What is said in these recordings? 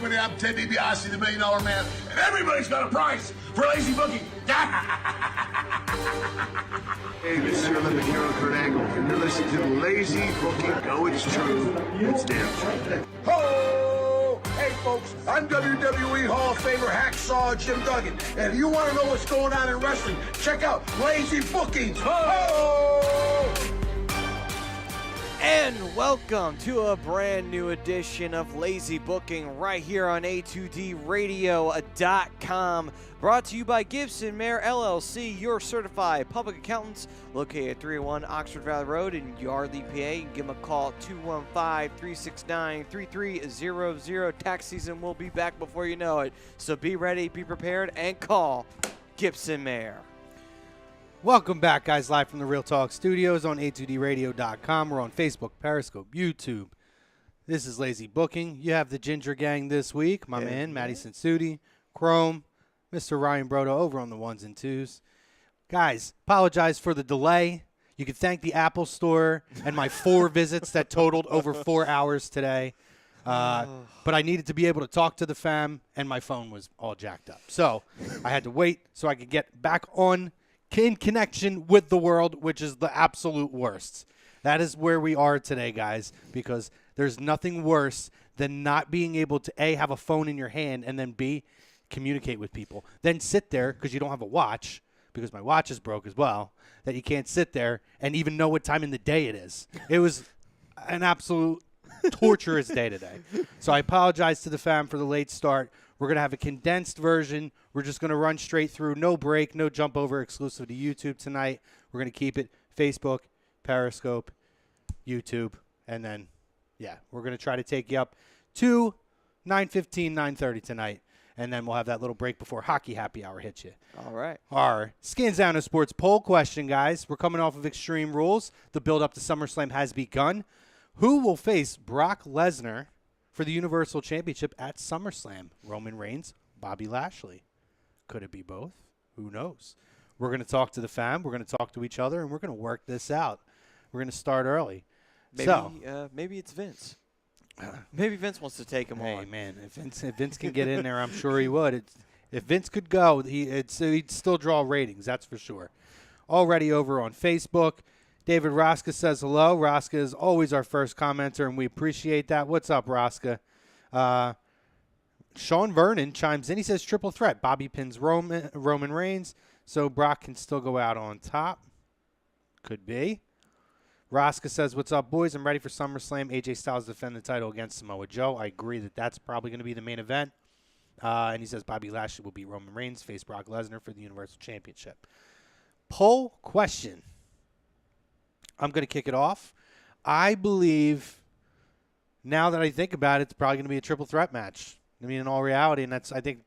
everybody. I'm Ted DiBiase, the $1 Million Man, and everybody's got a price for lazy booking. Hey, this is your Olympic hero, Kurt Angle, and you're listening to the Lazy Booking. No, it's true. It's damn true. Ho! Hey, folks, I'm WWE Hall of Famer Hacksaw Jim Duggan, and if you want to know what's going on in wrestling, check out Lazy Bookings. Ho! And welcome to a brand new edition of Lazy Booking right here on A2DRadio.com. Brought to you by Gibson Mayer LLC, your certified public accountants, located at 301 Oxford Valley Road in Yardley, PA. You can give them a call at 215-369-3300. Tax season will be back before you know it. So be ready, be prepared, and call Gibson Mayer. Welcome back, guys, live from the Real Talk Studios on A2DRadio.com. We're on Facebook, Periscope, YouTube. This is Lazy Booking. You have the Ginger Gang this week. My man, Matty Sensuti, Chrome, Mr. Ryan Brodo over on the ones and twos. Guys, apologize for the delay. You can thank the Apple Store and my 4 visits that totaled over 4 hours today. But I needed to be able to talk to the fam, and my phone was all jacked up. So I had to wait so I could get back on in connection with the world, which is the absolute worst. That is where we are today, guys, because there's nothing worse than not being able to, A, have a phone in your hand, and then, B, communicate with people. Then sit there, because you don't have a watch, because my watch is broke as well, that you can't sit there and even know what time in the day it is. It was an absolute torturous day today. So I apologize to the fam for the late start. We're going to have a condensed version. We're just going to run straight through. No break, no jump over exclusive to YouTube tonight. We're going to keep it Facebook, Periscope, YouTube, and then, yeah, we're going to try to take you up to 9:15, 9:30 tonight, and then we'll have that little break before Hockey Happy Hour hits you. All right. Our Skins Down to Sports poll question, guys. We're coming off of Extreme Rules. The build-up to SummerSlam has begun. Who will face Brock Lesnar for the Universal Championship at SummerSlam? Roman Reigns, Bobby Lashley. Could it be both? Who knows? We're going to talk to the fam. We're going to talk to each other, and we're going to work this out. We're going to start early. Maybe it's Vince. Maybe Vince wants to take him on. Hey, man, if Vince can get in there, I'm sure he would. If Vince could go, he'd still draw ratings, that's for sure. Already over on Facebook, David Roska says hello. Roska is always our first commenter, and we appreciate that. What's up, Roska? Sean Vernon chimes in. He says triple threat. Bobby pins Roman Reigns, so Brock can still go out on top. Could be. Roska says, what's up, boys? I'm ready for SummerSlam. AJ Styles defend the title against Samoa Joe. I agree that that's probably going to be the main event. And he says Bobby Lashley will beat Roman Reigns, face Brock Lesnar for the Universal Championship. Poll question. I'm going to kick it off. I believe, now that I think about it, it's probably going to be a triple threat match. I mean, in all reality, and I think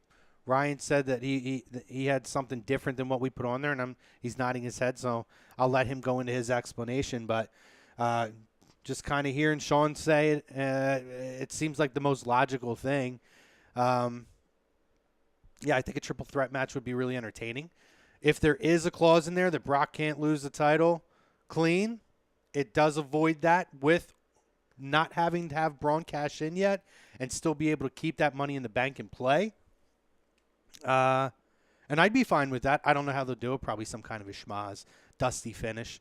Ryan said that he had something different than what we put on there, and he's nodding his head, so I'll let him go into his explanation. But just kind of hearing Sean say it, it seems like the most logical thing. Yeah, I think a triple threat match would be really entertaining. If there is a clause in there that Brock can't lose the title clean, it does avoid that with not having to have Braun cash in yet and still be able to keep that money in the bank and play. And I'd be fine with that. I don't know how they'll do it. Probably some kind of a schmaz, dusty finish.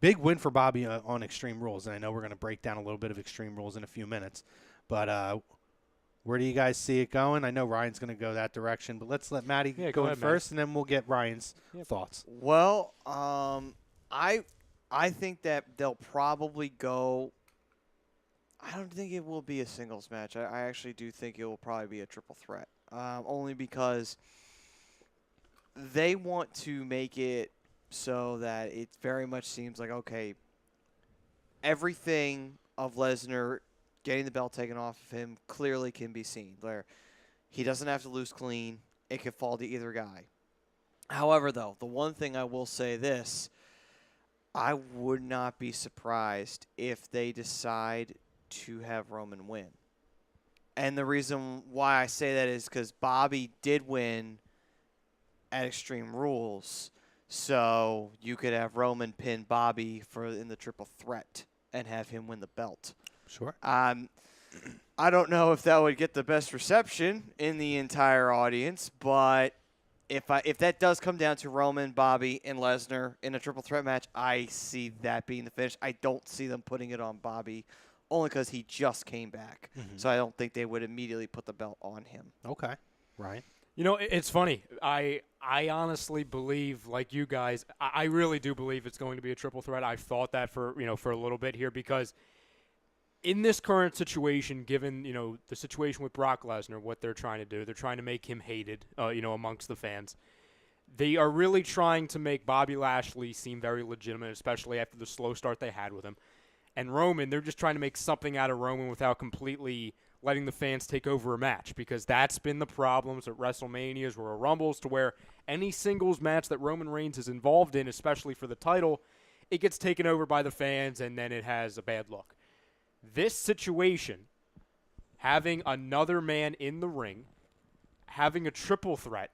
Big win for Bobby on Extreme Rules, and I know we're going to break down a little bit of Extreme Rules in a few minutes. But where do you guys see it going? I know Ryan's going to go that direction, but let's let Matty go in first, and then we'll get Ryan's thoughts. Well, I think that they'll probably go. I don't think it will be a singles match. I actually do think it will probably be a triple threat, only because they want to make it so that it very much seems like, okay, everything of Lesnar getting the belt taken off of him clearly can be seen. Where he doesn't have to lose clean. It could fall to either guy. However, though, the one thing I will say this, I would not be surprised if they decide to have Roman win. And the reason why I say that is because Bobby did win at Extreme Rules. So you could have Roman pin Bobby in the triple threat and have him win the belt. Sure. I don't know if that would get the best reception in the entire audience, but if that does come down to Roman, Bobby, and Lesnar in a triple threat match, I see that being the finish. I don't see them putting it on Bobby, only because he just came back. So I don't think they would immediately put the belt on him. Okay. Right. You know, it's funny. I honestly believe, like you guys, I really do believe it's going to be a triple threat. I've thought that for a little bit here, because in this current situation, given, the situation with Brock Lesnar, what they're trying to do, they're trying to make him hated, amongst the fans. They are really trying to make Bobby Lashley seem very legitimate, especially after the slow start they had with him. And Roman, they're just trying to make something out of Roman without completely letting the fans take over a match, because that's been the problems at WrestleManias or Rumbles, to where any singles match that Roman Reigns is involved in, especially for the title, it gets taken over by the fans and then it has a bad look. This situation, having another man in the ring, having a triple threat,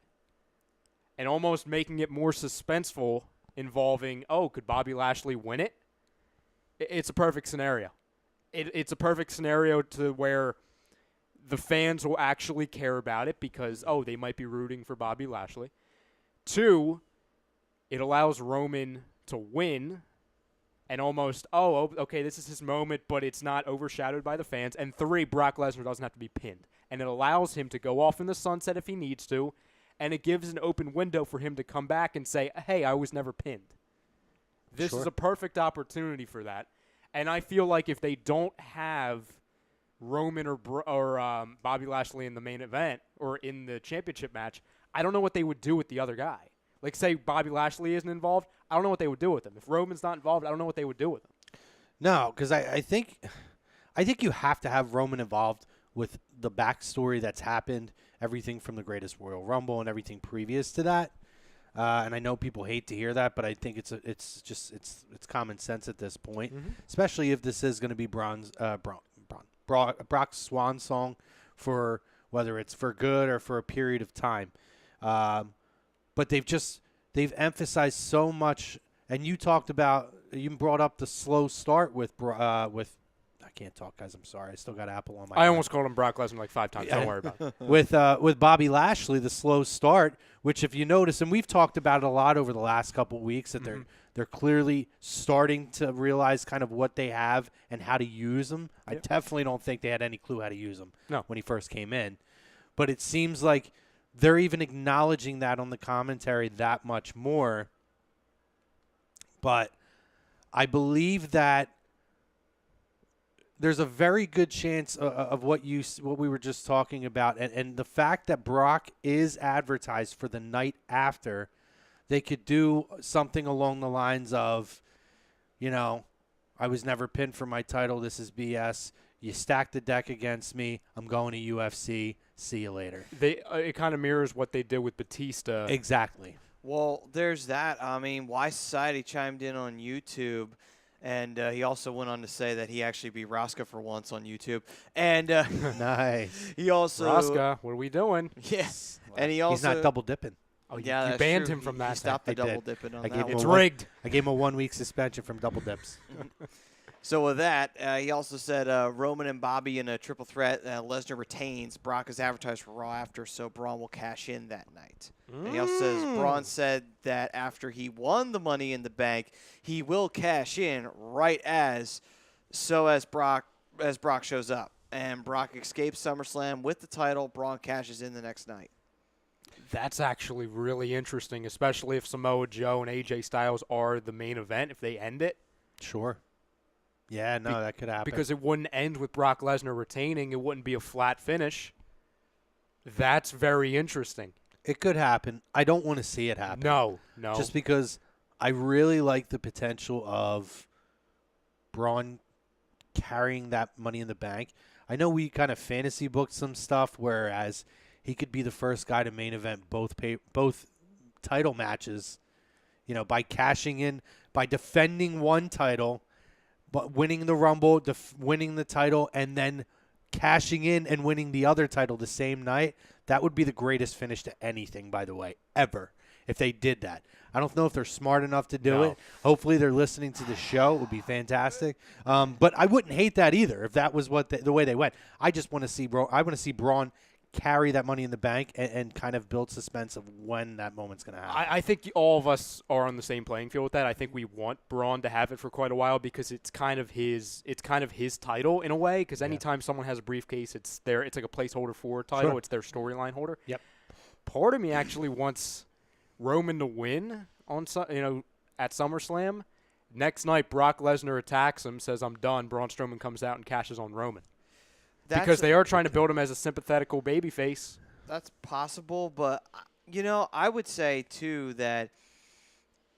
and almost making it more suspenseful, involving, could Bobby Lashley win it? It's a perfect scenario. It's a perfect scenario to where the fans will actually care about it, because, they might be rooting for Bobby Lashley. 2, it allows Roman to win and almost, okay, this is his moment, but it's not overshadowed by the fans. And 3, Brock Lesnar doesn't have to be pinned. And it allows him to go off in the sunset if he needs to, and it gives an open window for him to come back and say, hey, I was never pinned. This is a perfect opportunity for that. And I feel like if they don't have Roman or Bobby Lashley in the main event or in the championship match, I don't know what they would do with the other guy. Like, say Bobby Lashley isn't involved, I don't know what they would do with him. If Roman's not involved, I don't know what they would do with him. No, because I think you have to have Roman involved with the backstory that's happened, everything from the Greatest Royal Rumble and everything previous to that. And I know people hate to hear that, but I think it's common sense at this point, especially if this is going to be Brock's swan song, for whether it's for good or for a period of time. But they've emphasized so much, and you brought up the slow start with I can't talk, guys. I'm sorry. I still got Apple on my. I almost called him Brock Lesnar like 5 times. Don't worry about it. With Bobby Lashley, the slow start, which if you notice, and we've talked about it a lot over the last couple of weeks, that they're clearly starting to realize kind of what they have and how to use them. I definitely don't think they had any clue how to use them when he first came in, but it seems like they're even acknowledging that on the commentary that much more. But I believe that there's a very good chance of what we were just talking about, and the fact that Brock is advertised for the night after, they could do something along the lines of, I was never pinned for my title. This is BS. You stacked the deck against me. I'm going to UFC. See you later. It kind of mirrors what they did with Batista. Exactly. Well, there's that. I mean, Why Society chimed in on YouTube. And he also went on to say that he actually beat Rosca for once on YouTube. And nice. He also Rosca, what are we doing? Yes. And he also he's not double dipping. Oh, yeah, you banned him from that. He stopped the double dipping on that one. It's rigged. I gave him a 1-week suspension from double dips. So with that, he also said Roman and Bobby in a triple threat. Lesnar retains. Brock is advertised for Raw after, so Braun will cash in that night. And he also says Braun said that after he won the Money in the Bank, he will cash in right as Brock shows up. And Brock escapes SummerSlam with the title. Braun cashes in the next night. That's actually really interesting, especially if Samoa Joe and AJ Styles are the main event, if they end it. Sure. Yeah, no, that could happen. Because it wouldn't end with Brock Lesnar retaining. It wouldn't be a flat finish. That's very interesting. It could happen. I don't want to see it happen. No. Just because I really like the potential of Braun carrying that Money in the Bank. I know we kind of fantasy booked some stuff, whereas he could be the first guy to main event both title matches, by cashing in, by defending one title, but winning the Rumble, winning the title, and then cashing in and winning the other title the same night. That would be the greatest finish to anything, by the way, ever. if they did that. I don't know if they're smart enough to do No. it. Hopefully they're listening to the show. It would be fantastic. But I wouldn't hate that either if that was what the way they went. I just want to see Braun carry that Money in the Bank and kind of build suspense of when that moment's going to happen. I think all of us are on the same playing field with that. I think we want Braun to have it for quite a while because it's kind of his title in a way. Because anytime someone has a briefcase, it's like a placeholder for a title. Sure. It's their storyline holder. Yep. Part of me actually wants Roman to win at SummerSlam. Next night, Brock Lesnar attacks him, says I'm done. Braun Strowman comes out and cashes on Roman. Because they are trying to build him as a sympathetical babyface. That's possible, but I would say too that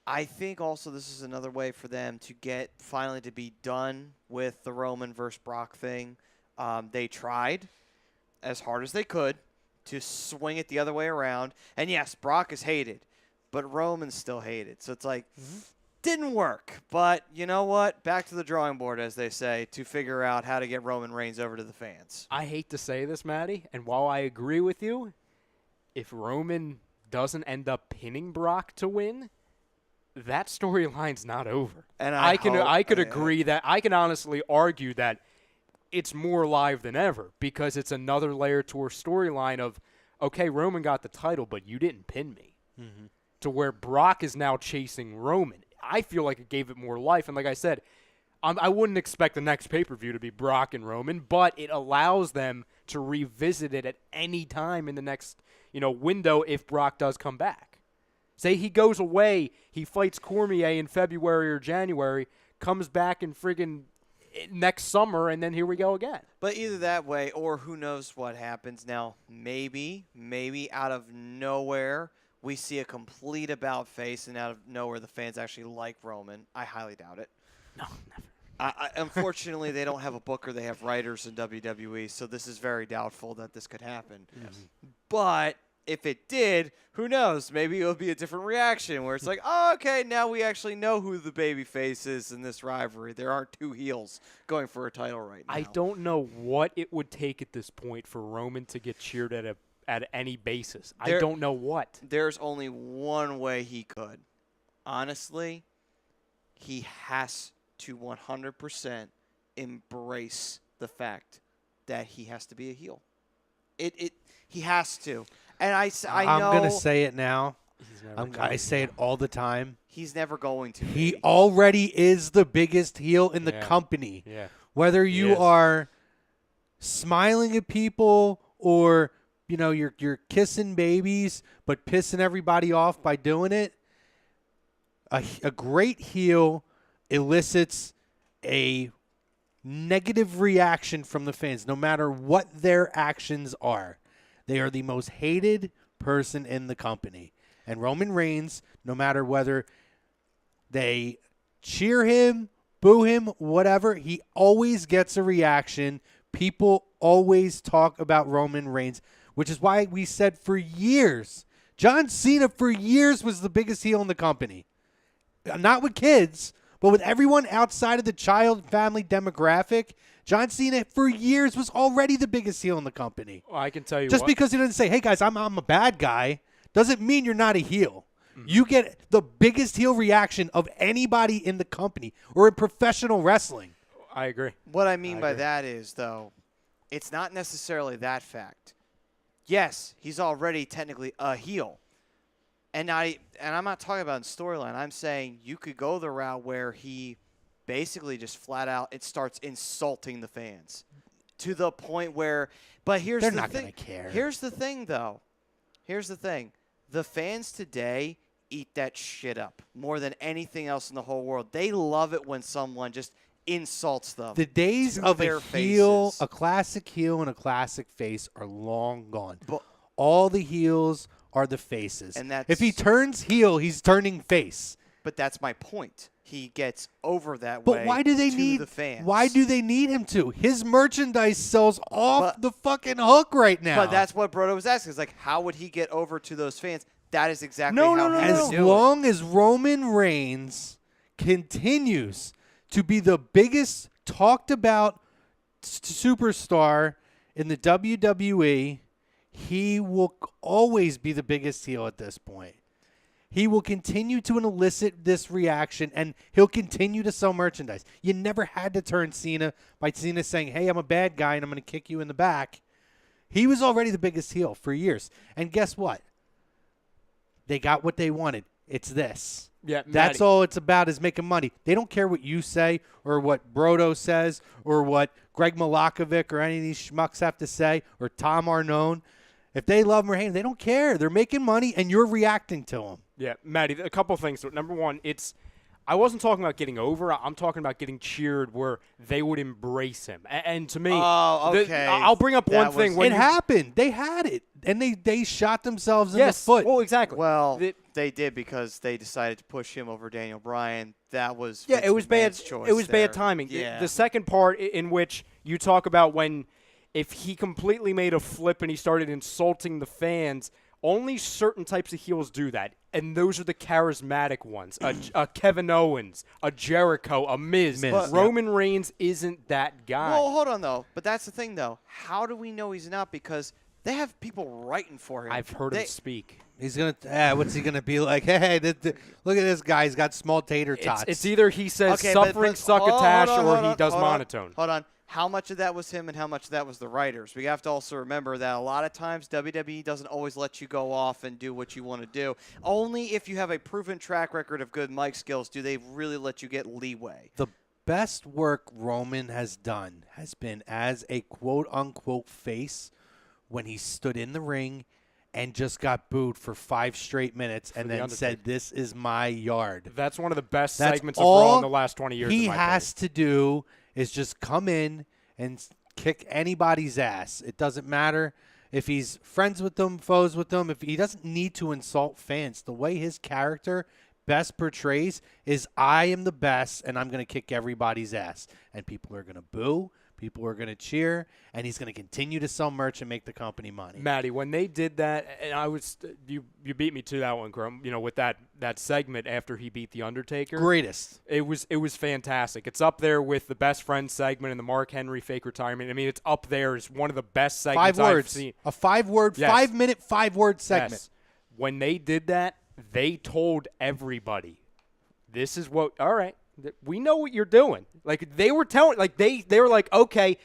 I think also this is another way for them to get finally to be done with the Roman versus Brock thing. They tried as hard as they could to swing it the other way around, and yes, Brock is hated, but Roman's still hated. So it's like. Didn't work, but you know what? Back to the drawing board, as they say, to figure out how to get Roman Reigns over to the fans. I hate to say this, Maddie, and while I agree with you, if Roman doesn't end up pinning Brock to win, that storyline's not over. And I could agree that I can honestly argue that it's more live than ever because it's another layer to our storyline of, okay, Roman got the title, but you didn't pin me. Mm-hmm. To where Brock is now chasing Roman. I feel like it gave it more life. And like I said, I wouldn't expect the next pay-per-view to be Brock and Roman, but it allows them to revisit it at any time in the next window if Brock does come back. Say he goes away, he fights Cormier in February or January, comes back in friggin' next summer, and then here we go again. But either that way or who knows what happens. Now, maybe out of nowhere – we see a complete about face, and out of nowhere, the fans actually like Roman. I highly doubt it. No, never. Unfortunately, they don't have a booker. They have writers in WWE, so this is very doubtful that this could happen. Yes. But if it did, who knows? Maybe it would be a different reaction where it's like, oh, okay, now we actually know who the baby face is in this rivalry. There aren't two heels going for a title right now. I don't know what it would take at this point for Roman to get cheered at any basis. I don't know what. There's only one way he could. Honestly, he has to 100% embrace the fact that he has to be a heel. He has to. And I know. I'm going to say it now. I say it all the time. He's never going to. He already is the biggest heel in the company. Yeah. Whether you are smiling at people or you're kissing babies but pissing everybody off by doing it. A great heel elicits a negative reaction from the fans, no matter what their actions are. They are the most hated person in the company. And Roman Reigns, no matter whether they cheer him, boo him, whatever, he always gets a reaction. People always talk about Roman Reigns, which is why we said for years, John Cena for years was the biggest heel in the company. Not with kids, but with everyone outside of the child family demographic. John Cena for years was already the biggest heel in the company. Well, I can tell you Just because he doesn't say, hey guys, I'm a bad guy, doesn't mean you're not a heel. Mm-hmm. You get the biggest heel reaction of anybody in the company or in professional wrestling. I agree. What I mean by that is, though, it's not necessarily that fact. Yes, he's already technically a heel. And I'm not talking about in storyline. I'm saying you could go the route where he basically just flat out starts insulting the fans to the point where – but here's the thing. They're not going to care. Here's the thing, though. Here's the thing. The fans today eat that shit up more than anything else in the whole world. They love it when someone just insults them. The days of a heel, a classic heel and a classic face are long gone. But all the heels are the faces. And if he turns heel, he's turning face. But that's my point. He gets over that way. But why do they need the fans? Why do they need him to? His merchandise sells off the fucking hook right now. But that's what Brodo was asking. Is like, how would he get over to those fans? That is exactly how he would do it. As long as Roman Reigns continues to be the biggest talked about superstar in the WWE, he will always be the biggest heel at this point. he will continue to elicit this reaction, and he'll continue to sell merchandise. You never had to turn Cena by Cena saying, hey, I'm a bad guy, and I'm going to kick you in the back. He was already the biggest heel for years. And guess what? They got what they wanted. It's this. Yeah, that's all it's about, is making money. They don't care what you say or what Brodo says or what Greg Malakovic or any of these schmucks have to say or Tom Arnone. If they love him or hate him, they don't care. They're making money, and you're reacting to them. Yeah, Maddie, a couple things. So, number one, I wasn't talking about getting over. I'm talking about getting cheered where they would embrace him. And to me, okay. I'll bring up one thing. It happened. They had it, and they shot themselves in the foot. Well, exactly. Well, they did because they decided to push him over Daniel Bryan. That was it was bad. Choice it was there. bad timing. Yeah. The second part in which you talk about if he completely made a flip and he started insulting the fans, only certain types of heels do that, and those are the charismatic ones. A Kevin Owens, a Jericho, a Miz. But Roman Reigns isn't that guy. Well, hold on, though. But that's the thing, though. How do we know he's not? Because they have people writing for him. I've heard him speak. He's going to what's he going to be like? Hey, look at this guy. He's got small tater tots. It's either he says Okay, suffering succotash or he does monotone. Hold on. How much of that was him and how much of that was the writers? We have to also remember that a lot of times WWE doesn't always let you go off and do what you want to do. Only if you have a proven track record of good mic skills do they really let you get leeway. The best work Roman has done has been as a quote-unquote face when he stood in the ring and just got booed for 5 straight minutes and then said, this is my yard. That's one of the best That's segments of Raw in the last 20 years. He has to do is just come in and kick anybody's ass. It doesn't matter if he's friends with them, foes with them. If he doesn't need to insult fans, the way his character best portrays is I am the best and I'm going to kick everybody's ass. And people are going to boo. People are going to cheer, and he's going to continue to sell merch and make the company money. Maddie, when they did that, and you beat me to that one, Crum. With that segment after he beat the Undertaker, greatest. It was fantastic. It's up there with the Best Friends segment and the Mark Henry fake retirement. I mean, it's up there as one of the best segments 5 words. I've seen. A 5-word, Yes. 5-minute, 5-word segment. Yes. When they did that, they told everybody, "This is what. All right." We know what you're doing. Like they were telling, like they were like, okay,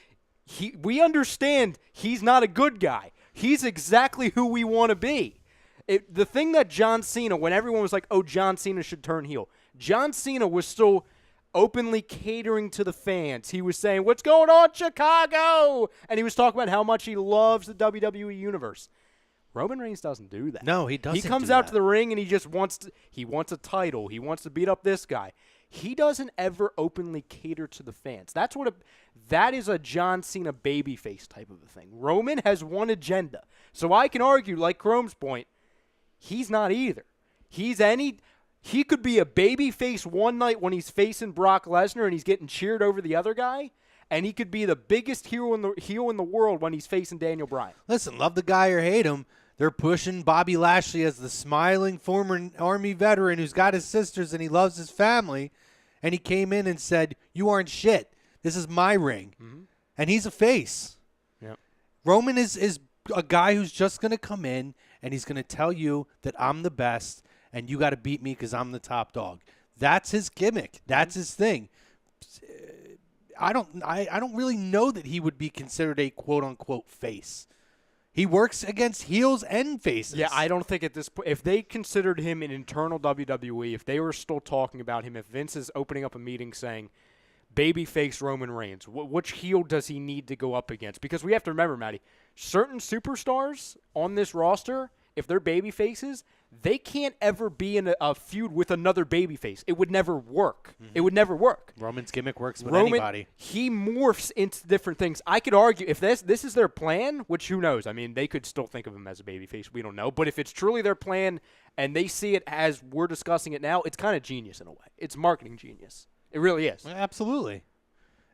we understand he's not a good guy. He's exactly who we want to be. The thing that John Cena, when everyone was like, oh, John Cena should turn heel, John Cena was still openly catering to the fans. He was saying, what's going on, Chicago? And he was talking about how much he loves the WWE Universe. Roman Reigns doesn't do that. No, he doesn't. He comes out to the ring and he just wants a title. He wants to beat up this guy. He doesn't ever openly cater to the fans. That is a John Cena babyface type of a thing. Roman has one agenda. So I can argue, like Chrome's point, he's not either. He could be a babyface one night when he's facing Brock Lesnar and he's getting cheered over the other guy, and he could be the biggest heel in the world when he's facing Daniel Bryan. Listen, love the guy or hate him, they're pushing Bobby Lashley as the smiling former Army veteran who's got his sisters and he loves his family. And he came in and said, you aren't shit. This is my ring. Mm-hmm. And he's a face. Yep. Roman is a guy who's just going to come in and he's going to tell you that I'm the best and you got to beat me because I'm the top dog. That's his gimmick. That's his thing. I don't really know that he would be considered a quote-unquote face. He works against heels and faces. Yeah, I don't think at this point, if they considered him an internal WWE, if they were still talking about him, if Vince is opening up a meeting saying, babyface Roman Reigns, which heel does he need to go up against? Because we have to remember, Maddie, certain superstars on this roster, if they're babyfaces, they can't ever be in a feud with another babyface. It would never work. Mm-hmm. It would never work. Roman's gimmick works with anybody. He morphs into different things. I could argue if this is their plan, which who knows? I mean, they could still think of him as a babyface. We don't know. But if it's truly their plan and they see it as we're discussing it now, it's kind of genius in a way. It's marketing genius. It really is. Absolutely.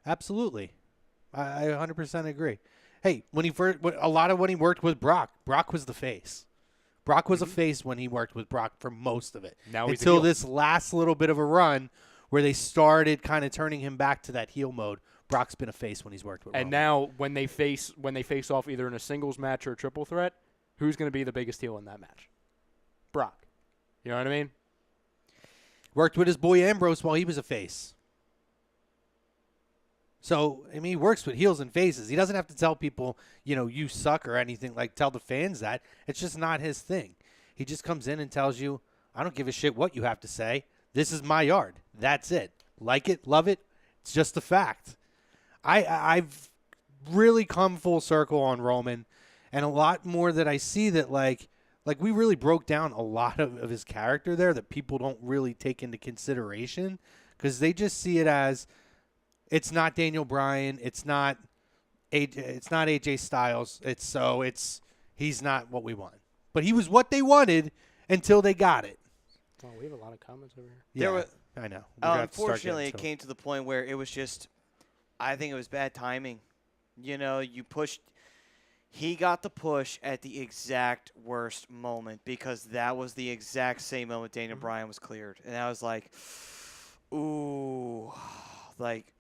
Absolutely. I 100% agree. Hey, when he worked with Brock was the face. Brock was a face when he worked with Brock for most of it. Now he's until this last little bit of a run where they started kind of turning him back to that heel mode. Brock's been a face when he's worked with And Roman. now when they face off either in a singles match or a triple threat, who's going to be the biggest heel in that match? Brock. You know what I mean? Worked with his boy Ambrose while he was a face. So, I mean, he works with heels and faces. He doesn't have to tell people, you suck or anything, like tell the fans that. It's just not his thing. He just comes in and tells you, I don't give a shit what you have to say. This is my yard. That's it. Like it, love it. It's just a fact. I've really come full circle on Roman, and a lot more that I see that, like we really broke down a lot of his character there that people don't really take into consideration because they just see it as, it's not Daniel Bryan. It's not AJ Styles. He's not what we want. But he was what they wanted until they got it. Oh, we have a lot of comments over here. Yeah, I know. Unfortunately, it came to the point where it was just, I think it was bad timing. You pushed. He got the push at the exact worst moment because that was the exact same moment Daniel Bryan was cleared. And I was like, ooh, like,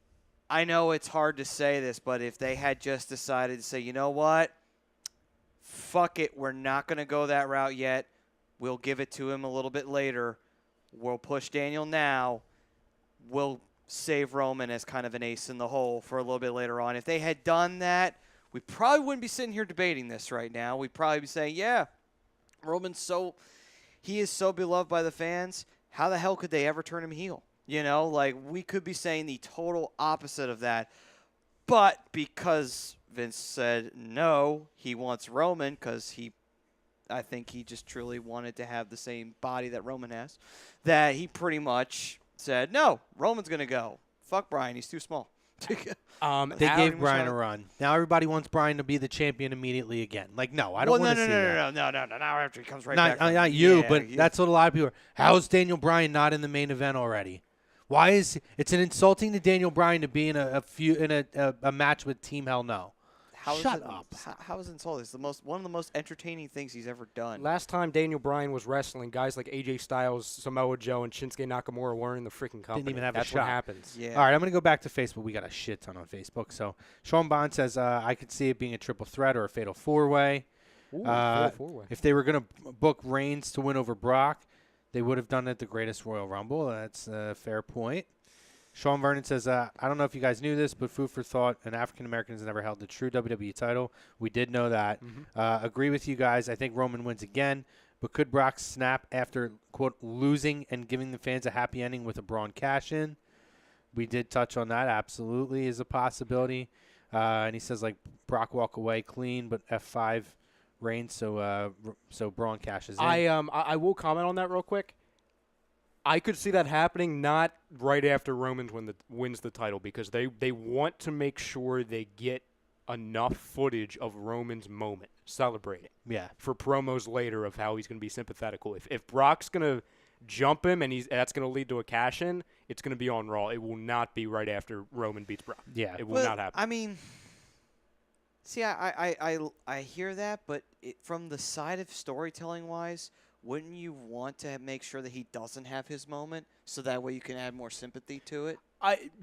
I know it's hard to say this, but if they had just decided to say, you know what, fuck it, we're not going to go that route yet. We'll give it to him a little bit later. We'll push Daniel now. We'll save Roman as kind of an ace in the hole for a little bit later on. If they had done that, we probably wouldn't be sitting here debating this right now. We'd probably be saying, yeah, he is so beloved by the fans. How the hell could they ever turn him heel? We could be saying the total opposite of that. But because Vince said no, he wants Roman because I think he just truly wanted to have the same body that Roman has, that he pretty much said, no, Roman's going to go. Fuck Bryan. He's too small. They gave Bryan a run. Now everybody wants Bryan to be the champion immediately again. No, I don't want to see that. No. Now after he comes right back. Not you, but that's what a lot of people are. How is Daniel Bryan not in the main event already? Why is it's an insulting to Daniel Bryan to be in a match with Team Hell No? Shut up. How is it insulting? It's one of the most entertaining things he's ever done. Last time Daniel Bryan was wrestling, guys like AJ Styles, Samoa Joe, and Shinsuke Nakamura weren't in the freaking company. Didn't even have That's a shot. What happens. Yeah. All right, I'm going to go back to Facebook. We got a shit ton on Facebook. So Sean Bond says, I could see it being a triple threat or a fatal four-way. Fatal four-way. If they were going to book Reigns to win over Brock, they would have done it at the Greatest Royal Rumble. That's a fair point. Sean Vernon says, I don't know if you guys knew this, but food for thought, an African-American has never held the true WWE title. We did know that. Agree with you guys. I think Roman wins again, but could Brock snap after, quote, losing and giving the fans a happy ending with a Braun cash-in? We did touch on that. Absolutely is a possibility. And he says, Brock walk away clean, but F5 Reigns, so Braun cashes in. I will comment on that real quick. I could see that happening not right after Roman wins the title because they want to make sure they get enough footage of Roman's moment celebrating. Yeah. For promos later of how he's going to be sympathetical. If Brock's going to jump him and that's going to lead to a cash-in, it's going to be on Raw. It will not be right after Roman beats Brock. Yeah. It will not happen. I mean, see, I hear that, but from the side of storytelling-wise, wouldn't you want to make sure that he doesn't have his moment so that way you can add more sympathy to it?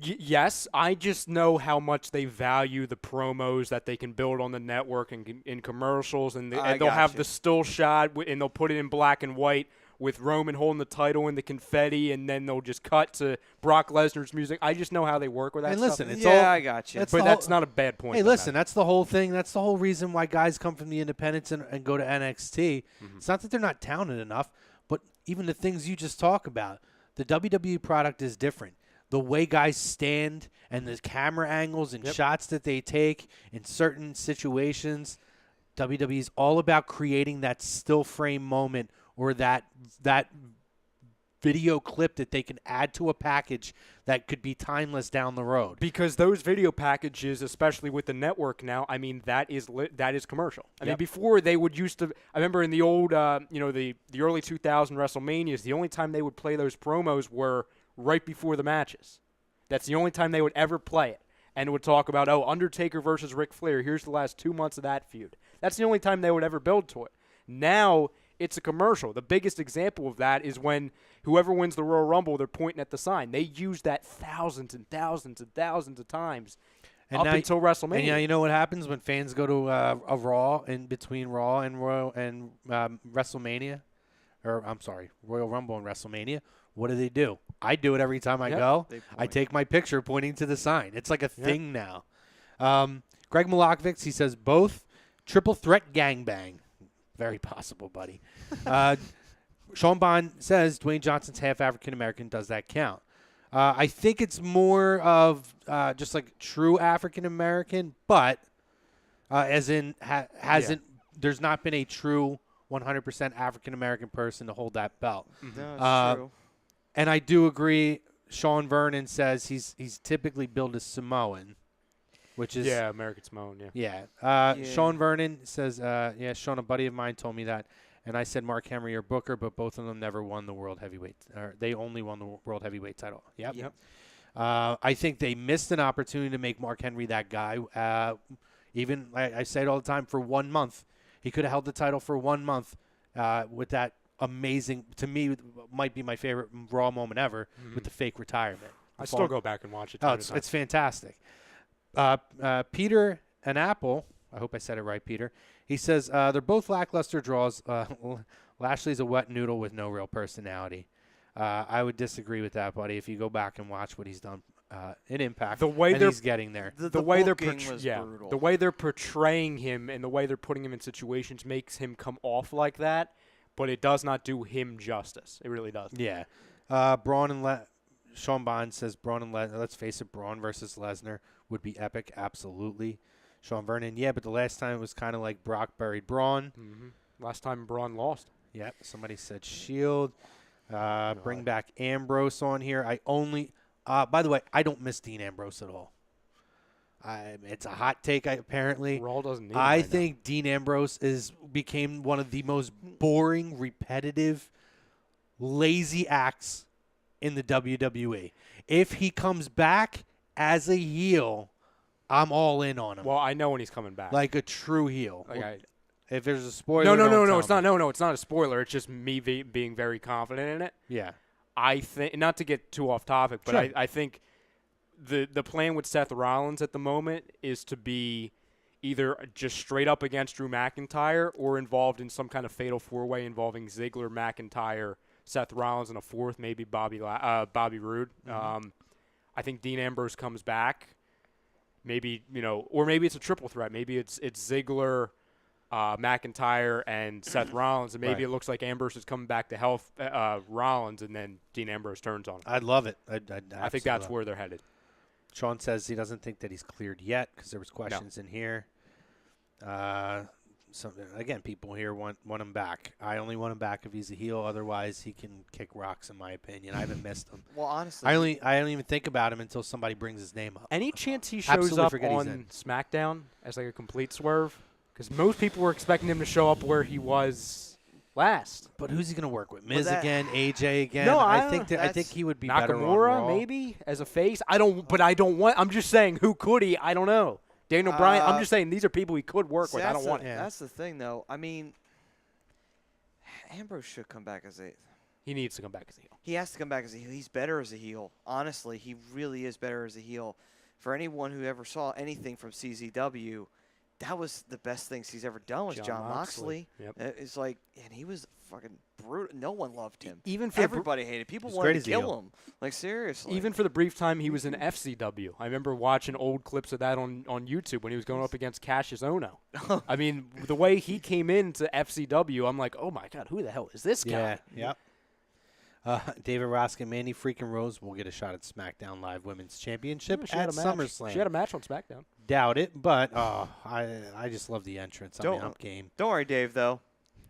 Yes, I just know how much they value the promos that they can build on the network and in commercials, and they'll have the still shot, and they'll put it in black and white with Roman holding the title in the confetti, and then they'll just cut to Brock Lesnar's music. I just know how they work with that stuff. Listen, it's I got you. But that's not a bad point. Hey, listen, that's the whole thing. That's the whole reason why guys come from the independents and go to NXT. It's not that they're not talented enough, but even the things you just talk about, the WWE product is different. The way guys stand and the camera angles and shots that they take in certain situations, WWE is all about creating that still frame moment or that video clip that they can add to a package that could be timeless down the road. Because those video packages, especially with the network now, I mean, that is commercial. I mean, before they would used to – I remember in the old, the early 2000 WrestleManias, the only time they would play those promos were right before the matches. That's the only time they would ever play it. And it would talk about, Undertaker versus Ric Flair, here's the last 2 months of that feud. That's the only time they would ever build to it. Now – it's a commercial. The biggest example of that is when whoever wins the Royal Rumble, they're pointing at the sign. They use that thousands and thousands and thousands of times until WrestleMania. And you know what happens when fans go to a Raw in between Raw and WrestleMania? or I'm sorry, Royal Rumble and WrestleMania, what do? I do it every time I Yep. go. They I point. take my picture pointing to the sign. It's like a thing now. Greg Malakovic, he says both triple threat gangbang. Very possible, buddy. Sean Bond says Dwayne Johnson's half African American. Does that count? I think it's more of just like true African American, but as in hasn't. There's not been a true 100% African American person to hold that belt. No, it's true. And I do agree. Sean Vernon says he's typically billed as Samoan, which is American Samoan. Yeah. Yeah. Sean Vernon says, Sean, a buddy of mine told me that, and I said Mark Henry or Booker, but both of them never won the world heavyweight. Or they only won the world heavyweight title. Yep. I think they missed an opportunity to make Mark Henry that guy. Even I say it all the time, for 1 month, he could have held the title for 1 month with that amazing. To me, might be my favorite Raw moment ever with the fake retirement. I still go back and watch it. Oh, it's fantastic. Peter and Apple, I hope I said it right, Peter. He says they're both lackluster draws. Lashley's a wet noodle with no real personality. I would disagree with that, buddy. If you go back and watch what he's done in Impact, The way and they're- he's getting there. The way they're booking was brutal. the way they're portraying him and the way they're putting him in situations makes him come off like that, but it does not do him justice. It really does. Yeah. Braun and Sean Bond says Braun and Lesnar. Let's face it, Braun versus Lesnar would be epic. Absolutely. Sean Vernon, yeah, but the last time it was kind of like Brock buried Braun. Last time Braun lost. Yep. Somebody said Shield. Bring back Ambrose on here. By the way, I don't miss Dean Ambrose at all. It's a hot take, apparently. Raw doesn't need him I right think Dean Ambrose became one of the most boring, repetitive, lazy acts in the WWE. If he comes back as a heel, I'm all in on him. Well, I know when he's coming back. Like a true heel. Like If there's a spoiler, no, don't it's tell not. me. No, it's not a spoiler. It's just me being very confident in it. Yeah. I think, not to get too off topic, but Sure. I think the plan with Seth Rollins at the moment is to be either just straight up against Drew McIntyre or involved in some kind of fatal four-way involving Ziggler, McIntyre, Seth Rollins, and a fourth, maybe Bobby Roode. I think Dean Ambrose comes back. Maybe, or maybe it's a triple threat. Maybe it's Ziggler, McIntyre, and Seth Rollins, and maybe Right. it looks like Ambrose is coming back to help Rollins, and then Dean Ambrose turns on him. I'd love it. I think that's where they're headed. Sean says he doesn't think that he's cleared yet because there was questions in here. Again, people here want him back. I only want him back if he's a heel. Otherwise, he can kick rocks, in my opinion. I haven't missed him. Well, honestly, I don't even think about him until somebody brings his name up. Any chance he shows Absolutely up forget he's on in. SmackDown as like a complete swerve? Because most people were expecting him to show up where he was last. But who's he going to work with? Miz that- again, AJ again. No, I think he would be better on Nakamura, Raw. maybe as a face. I don't want. I'm just saying, who could he? I don't know. Daniel Bryan. I'm just saying these are people he could work with. I don't want it. That's the thing, though. I mean, Ambrose should come back as a. He needs to come back as a heel. He has to come back as a heel. He's better as a heel. Honestly, he really is better as a heel. For anyone who ever saw anything from CZW, that was the best things he's ever done was John Moxley. Yep. It's like, and he was fucking brutal. No one loved him. Even for Everybody hated. People He's wanted great to as a kill heel. him. Like, seriously. Even for the brief time he was in FCW, I remember watching old clips of that on YouTube when he was going up against Cassius Ohno. I mean, the way he came into FCW, I'm like, oh my god, who the hell is this guy? Yeah, yep. David Roskin, Mandy freaking Rose will get a shot at SmackDown Live Women's Championship She had at a match. SummerSlam. She had a match on SmackDown. Doubt it, but I just love the entrance. I mean, I'm game. Don't worry, Dave, though.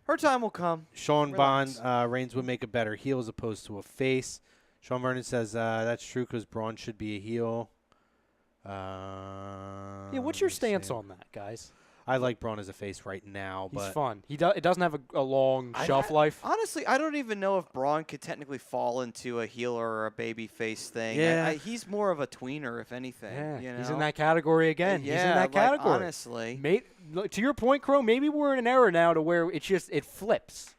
Her time will come. Sean Relax. Bond, Reigns would make a better heel as opposed to a face. Sean Vernon says that's true because Braun should be a heel. Yeah, what's your let me stance see. on that, guys? I like Braun as a face right now, He's but fun. It doesn't have a long shelf life. Honestly, I don't even know if Braun could technically fall into a heel or a baby face thing. Yeah. He's more of a tweener, if anything. Yeah, you know? he's in that category again. Yeah, he's in that like, category. honestly. To your point, Crow, maybe we're in an era now to where it flips.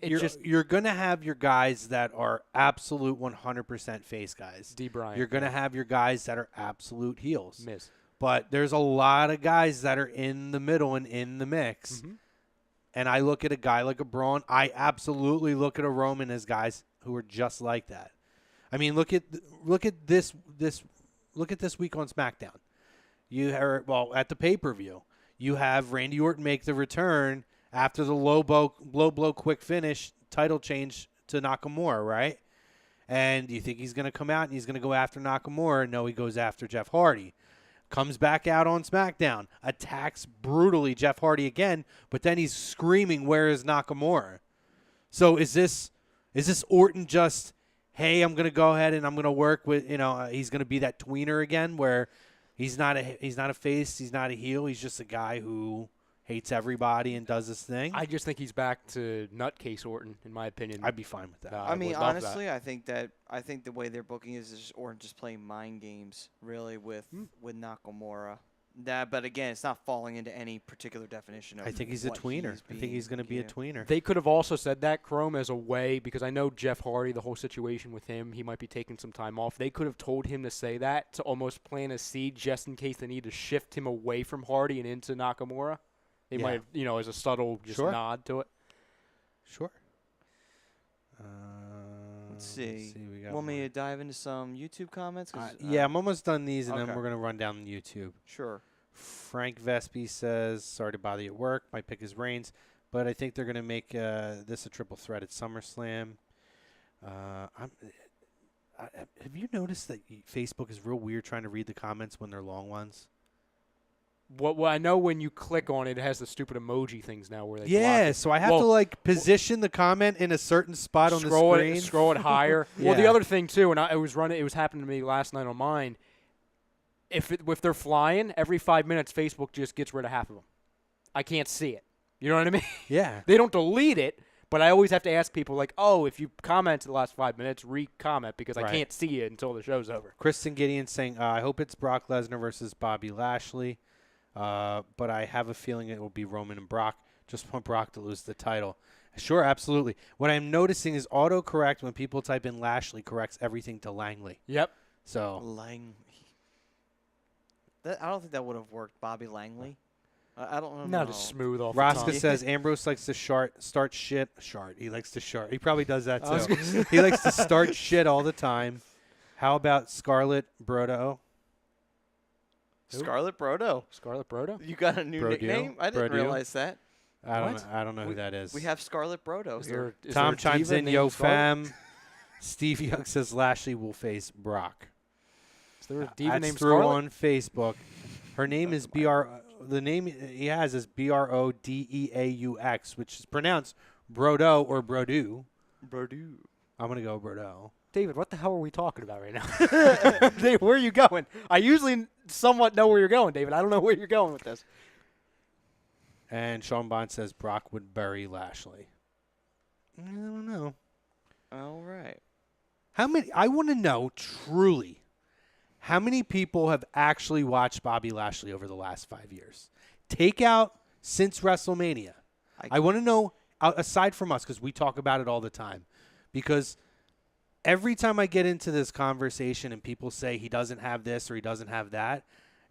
you're going to have your guys that are absolute 100% face guys. D. Bryant. You're going to have your guys that are absolute heels. Miz. But there's a lot of guys that are in the middle and in the mix. Mm-hmm. and I look at a guy like a Braun, I absolutely look at a Roman as guys who are just like that. I mean, look at this week on SmackDown. You are at the pay-per-view. You have Randy Orton make the return after the low blow quick finish title change to Nakamura, right? And you think he's going to come out and he's going to go after Nakamura? No, he goes after Jeff Hardy. Comes back out on SmackDown, attacks brutally Jeff Hardy again, but then he's screaming, "Where is Nakamura?" So is this Orton just, hey, I'm going to go ahead and I'm going to work with, he's going to be that tweener again where he's not a face, he's not a heel, he's just a guy who hates everybody and does this thing? I just think he's back to nutcase Orton, in my opinion. I'd be fine with that. I mean, honestly, I think the way they're booking is just Orton just playing mind games, really, with Nakamura. But again, it's not falling into any particular definition of. I think he's a tweener. I think he's going to be a tweener. They could have also said that, Chrome, as a way, because I know Jeff Hardy, the whole situation with him, he might be taking some time off. They could have told him to say that to almost plant a seed just in case they need to shift him away from Hardy and into Nakamura. They might have, as a subtle nod to it. Sure. Let's see. Want me to dive into some YouTube comments? Yeah, I'm almost done these, and then we're going to run down YouTube. Sure. Frank Vespi says, sorry to bother you at work. My pick is Reigns, but I think they're going to make this a triple threat at SummerSlam. Have you noticed that Facebook is real weird trying to read the comments when they're long ones? Well, I know when you click on it, it has the stupid emoji things now where they block it. So I have to position the comment in a certain spot on the screen. Scroll it higher. Well, the other thing too, and it was happening to me last night on mine. If they're flying, every 5 minutes, Facebook just gets rid of half of them. I can't see it. You know what I mean? Yeah. They don't delete it, but I always have to ask people if you commented the last 5 minutes, re-comment because I can't see it until the show's over. Kristen Gideon saying, I hope it's Brock Lesnar versus Bobby Lashley. But I have a feeling it will be Roman and Brock. Just want Brock to lose the title. Sure, absolutely. What I'm noticing is autocorrect when people type in Lashley corrects everything to Langley. Yep. So Langley. I don't think that would have worked. Bobby Langley. I don't know. Not as smooth off Rosca the tongue. says Ambrose likes to start shit. He likes to shart. He probably does that too. He likes to start shit all the time. How about Scarlett Bordeaux? Scarlett Bordeaux. Scarlett Bordeaux? You got a new nickname? I didn't realize that. I don't know who that is. We have Scarlett Bordeaux. Tom chimes in, yo fam. Steve Young says Lashley will face Brock. Is there a diva named through Scarlett? on Facebook. Her name is the name he has is Brodeaux, which is pronounced Bordeaux or Bordeaux. Bordeaux. I'm going to go Bordeaux. David, what the hell are we talking about right now? Dave, where are you going? I usually somewhat know where you're going, David. I don't know where you're going with this. And Sean Bond says Brock would bury Lashley. I don't know. All right. I want to know, truly, how many people have actually watched Bobby Lashley over the last 5 years? Take out since WrestleMania. I want to know, aside from us, because we talk about it all the time, because every time I get into this conversation and people say he doesn't have this or he doesn't have that,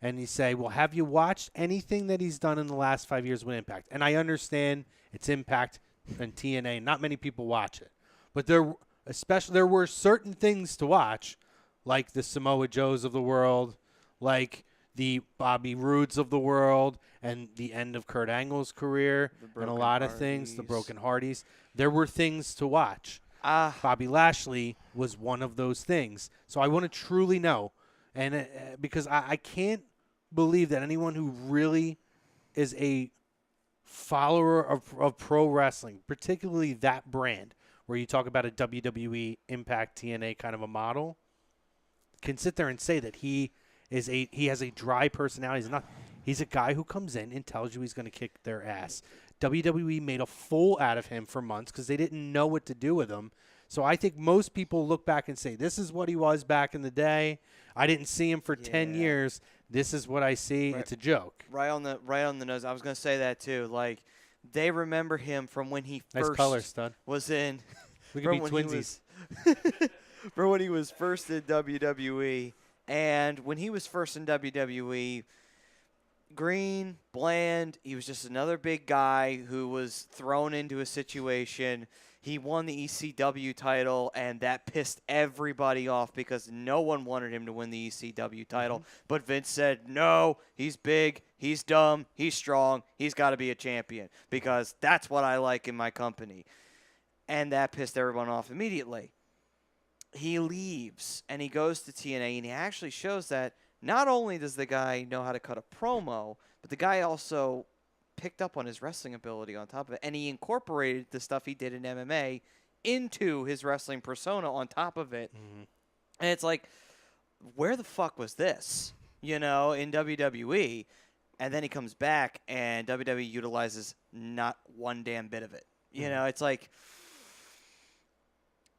and you say, well, have you watched anything that he's done in the last 5 years with Impact? And I understand it's Impact and TNA. Not many people watch it. But there were certain things to watch, like the Samoa Joes of the world, like the Bobby Roodes of the world, and the end of Kurt Angle's career, and a lot of things, the Broken Hardys. There were things to watch. Bobby Lashley was one of those things. So I want to truly know, and because I can't believe that anyone who really is a follower of pro wrestling, particularly that brand, where you talk about a WWE, Impact, TNA kind of a model, can sit there and say that he has a dry personality. He's a guy who comes in and tells you he's going to kick their ass. WWE made a fool out of him for months because they didn't know what to do with him. So I think most people look back and say, this is what he was back in the day. I didn't see him for 10 years. This is what I see. Right. It's a joke. Right on the nose. I was going to say that too. Like, they remember him from when he nice first color, stud. was in. We could be twinsies. From when he was first in WWE. And when he was first in WWE, green, bland. He was just another big guy who was thrown into a situation. He won the ECW title, and that pissed everybody off because no one wanted him to win the ECW title. But Vince said, no, he's big, he's dumb, he's strong, he's got to be a champion because that's what I like in my company. And that pissed everyone off immediately. He leaves, and he goes to TNA, and he actually shows that not only does the guy know how to cut a promo, but the guy also picked up on his wrestling ability on top of it, and he incorporated the stuff he did in MMA into his wrestling persona on top of it. And it's like, where the fuck was this, in WWE? And then he comes back, and WWE utilizes not one damn bit of it. It's like,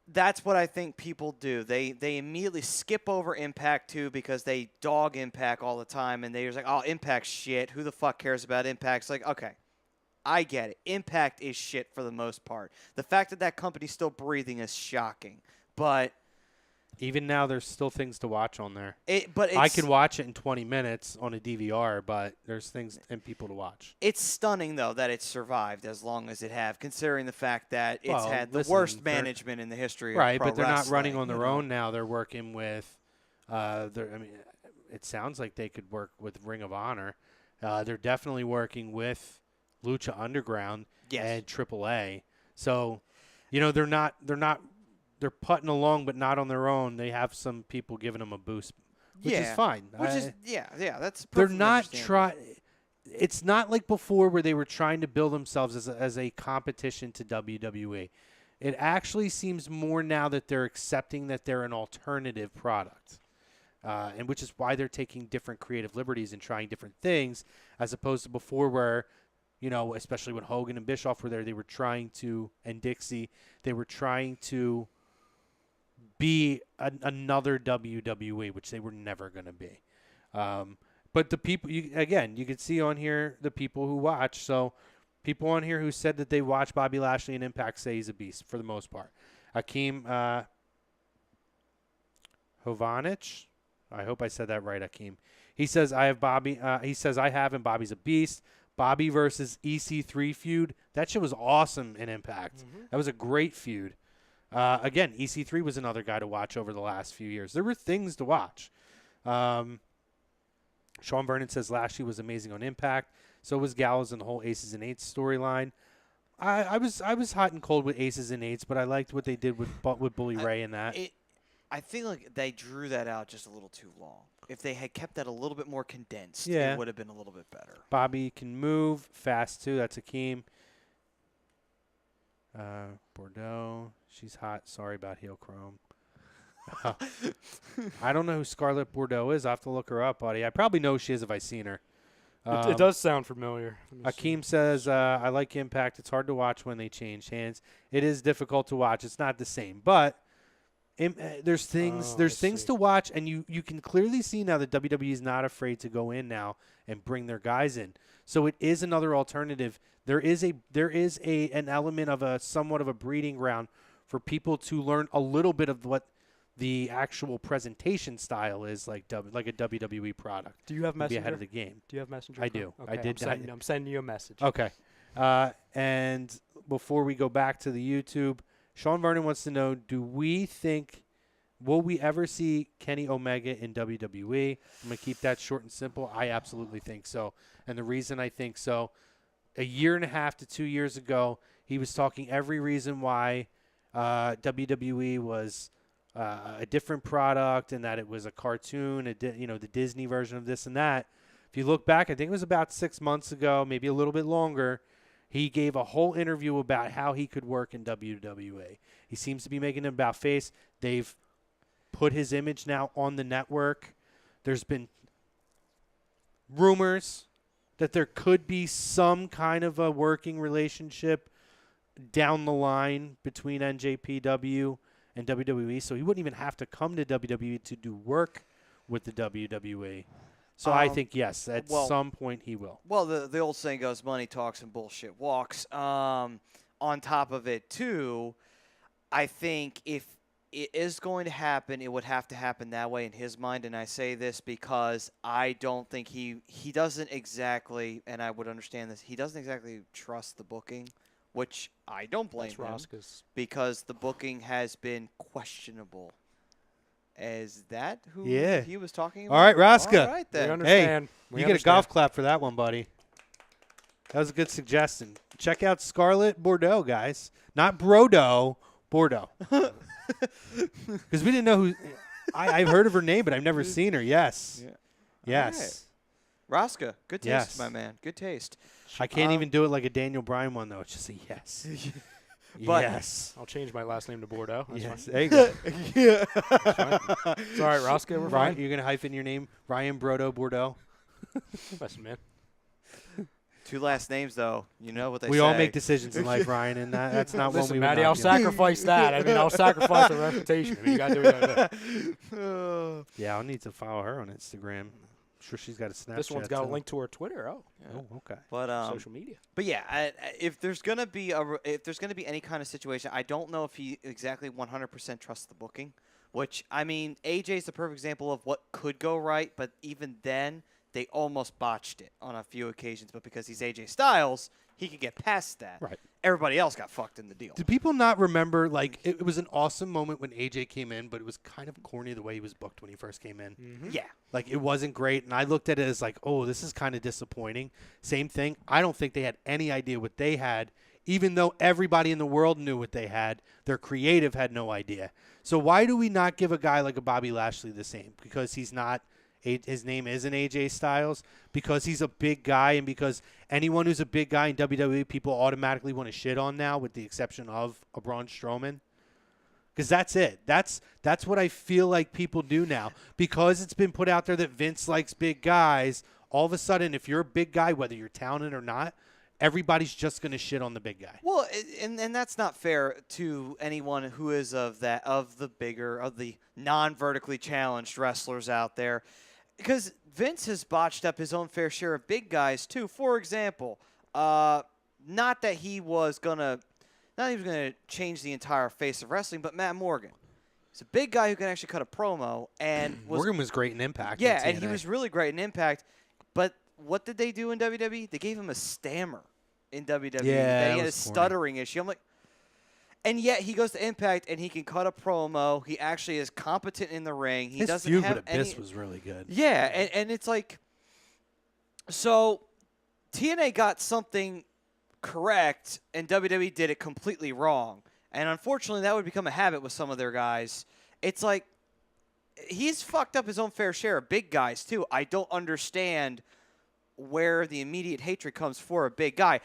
that's what I think people do. They immediately skip over Impact too because they dog Impact all the time, and they're just like, oh, Impact's shit. Who the fuck cares about Impact? It's like, okay, I get it. Impact is shit for the most part. The fact that that company's still breathing is shocking, but even now, there's still things to watch on there. But I can watch it in 20 minutes on a DVR, but there's things and people to watch. It's stunning, though, that it's survived as long as it have, considering the fact that it's had the worst management in the history of pro but they're not wrestling, running on their own now. They're working with, it sounds like they could work with Ring of Honor. They're definitely working with Lucha Underground and AAA. So, they're putting along, but not on their own. They have some people giving them a boost, which is fine. That's they're not trying. It's not like before where they were trying to build themselves as a competition to WWE. It actually seems more now that they're accepting that they're an alternative product, and which is why they're taking different creative liberties and trying different things, as opposed to before where, especially when Hogan and Bischoff were there, they were trying to, and Dixie, they were trying to be another WWE, which they were never going to be. But the people, you can see on here the people who watch. So people on here who said that they watch Bobby Lashley and Impact say he's a beast for the most part. Akeem Hovanich, I hope I said that right, Akeem. He says I have Bobby. He says I have, and Bobby's a beast. Bobby versus EC3 feud. That shit was awesome in Impact. That was a great feud. Again, EC3 was another guy to watch over the last few years. There were things to watch. Sean Vernon says Lashley was amazing on Impact. So was Gallows and the whole Aces and Eights storyline. I was hot and cold with Aces and Eights, but I liked what they did with Bully Ray and that. I feel like they drew that out just a little too long. If they had kept that a little bit more condensed, it would have been a little bit better. Bobby can move fast too. That's Akeem. Bordeaux. She's hot. Sorry about heel chrome. I don't know who Scarlett Bordeaux is. I have to look her up, buddy. I probably know who she is if I seen her. It does sound familiar. Akeem says, I like Impact. It's hard to watch when they change hands. It is difficult to watch. It's not the same. But there's things to watch, and you can clearly see now that WWE is not afraid to go in now and bring their guys in. So it is another alternative. There is an element of somewhat of a breeding ground for people to learn a little bit of what the actual presentation style is like a WWE product. Do you have Messenger? Be ahead of the game. Do you have Messenger? I do. Okay, I did. I'm sending you a message. Okay. And before we go back to the YouTube, Sean Vernon wants to know, will we ever see Kenny Omega in WWE? I'm going to keep that short and simple. I absolutely think so. And the reason I think so, a year and a half to 2 years ago, he was talking every reason why WWE was a different product and that it was a cartoon, the Disney version of this and that. If you look back, I think it was about 6 months ago, maybe a little bit longer, he gave a whole interview about how he could work in WWE. He seems to be making it about face. They've put his image now on the network. There's been rumors that there could be some kind of a working relationship down the line between NJPW and WWE, so he wouldn't even have to come to WWE to do work with the WWE. So I think, yes, at some point he will. Well, the old saying goes, money talks and bullshit walks. On top of it, too, I think if it is going to happen, it would have to happen that way in his mind. And I say this because I don't think he doesn't exactly, and I would understand this, he doesn't exactly trust the booking, which I don't blame him, Rosca's. because the booking has been questionable. Is that who he was talking about? All right, Rosca. All right, We then. understand. Hey, you get a golf clap for that one, buddy. That was a good suggestion. Check out Scarlet Bordeaux, guys. Not Brodo, Bordeaux. Because we didn't know who. I've heard of her name, but I've never seen her. Yes. Yeah. Yes. Rosca, good taste, Yes. my man. Good taste. I can't even do it like a Daniel Bryan one, though. It's just a yes. But- yes. I'll change my last name to Bordeaux. That's Yes. fine. There you go. It's all right, Rosca. We're Ryan, fine. you're going to hyphen your name? Ryan Brodo Bordeaux? Listen, man. 2 last names, though. You know what they say. We all make decisions in life, Ryan, and that's not one Listen, we would Matty, not I'll do. sacrifice that. I mean, I'll sacrifice a reputation. I mean, you got to do what you got to do. Yeah, I'll need to follow her on Instagram. I'm sure she's got a Snapchat. This one's got a too. link to her Twitter. Oh, Oh, okay. But social media. But yeah, if there's gonna be any kind of situation, I don't know if he exactly 100% trusts the booking. Which, I mean, AJ's the perfect example of what could go right, but even then, they almost botched it on a few occasions. But because he's AJ Styles, he could get past that. Right. Everybody else got fucked in the deal. Do people not remember, like, it was an awesome moment when AJ came in, but it was kind of corny the way he was booked when he first came in. Yeah. Like, it wasn't great, and I looked at it as like, oh, this is kind of disappointing. Same thing. I don't think they had any idea what they had, even though everybody in the world knew what they had. Their creative had no idea. So why do we not give a guy like a Bobby Lashley the same? Because he's not his name isn't AJ Styles, because he's a big guy, and because anyone who's a big guy in WWE, people automatically want to shit on now, with the exception of a Braun Strowman. Because that's it. That's what I feel like people do now. Because it's been put out there that Vince likes big guys, all of a sudden, if you're a big guy, whether you're talented or not, everybody's just going to shit on the big guy. Well, and that's not fair to anyone who is of the non-vertically challenged wrestlers out there, because Vince has botched up his own fair share of big guys too. For example, not that he was gonna change the entire face of wrestling, but Matt Morgan. He's a big guy who can actually cut a promo, and Morgan was great in Impact. Yeah, in and he TNA. was really great in Impact. But what did they do in WWE? They gave him a stammer in WWE. Yeah, He that had a was corny. stuttering issue. I'm like, and yet he goes to Impact and he can cut a promo. He actually is competent in the ring. He His doesn't feud have with Abyss any. was really good. Yeah, and it's like, so TNA got something correct and WWE did it completely wrong. And unfortunately, that would become a habit with some of their guys. It's like, he's fucked up his own fair share of big guys, too. I don't understand where the immediate hatred comes for a big guy.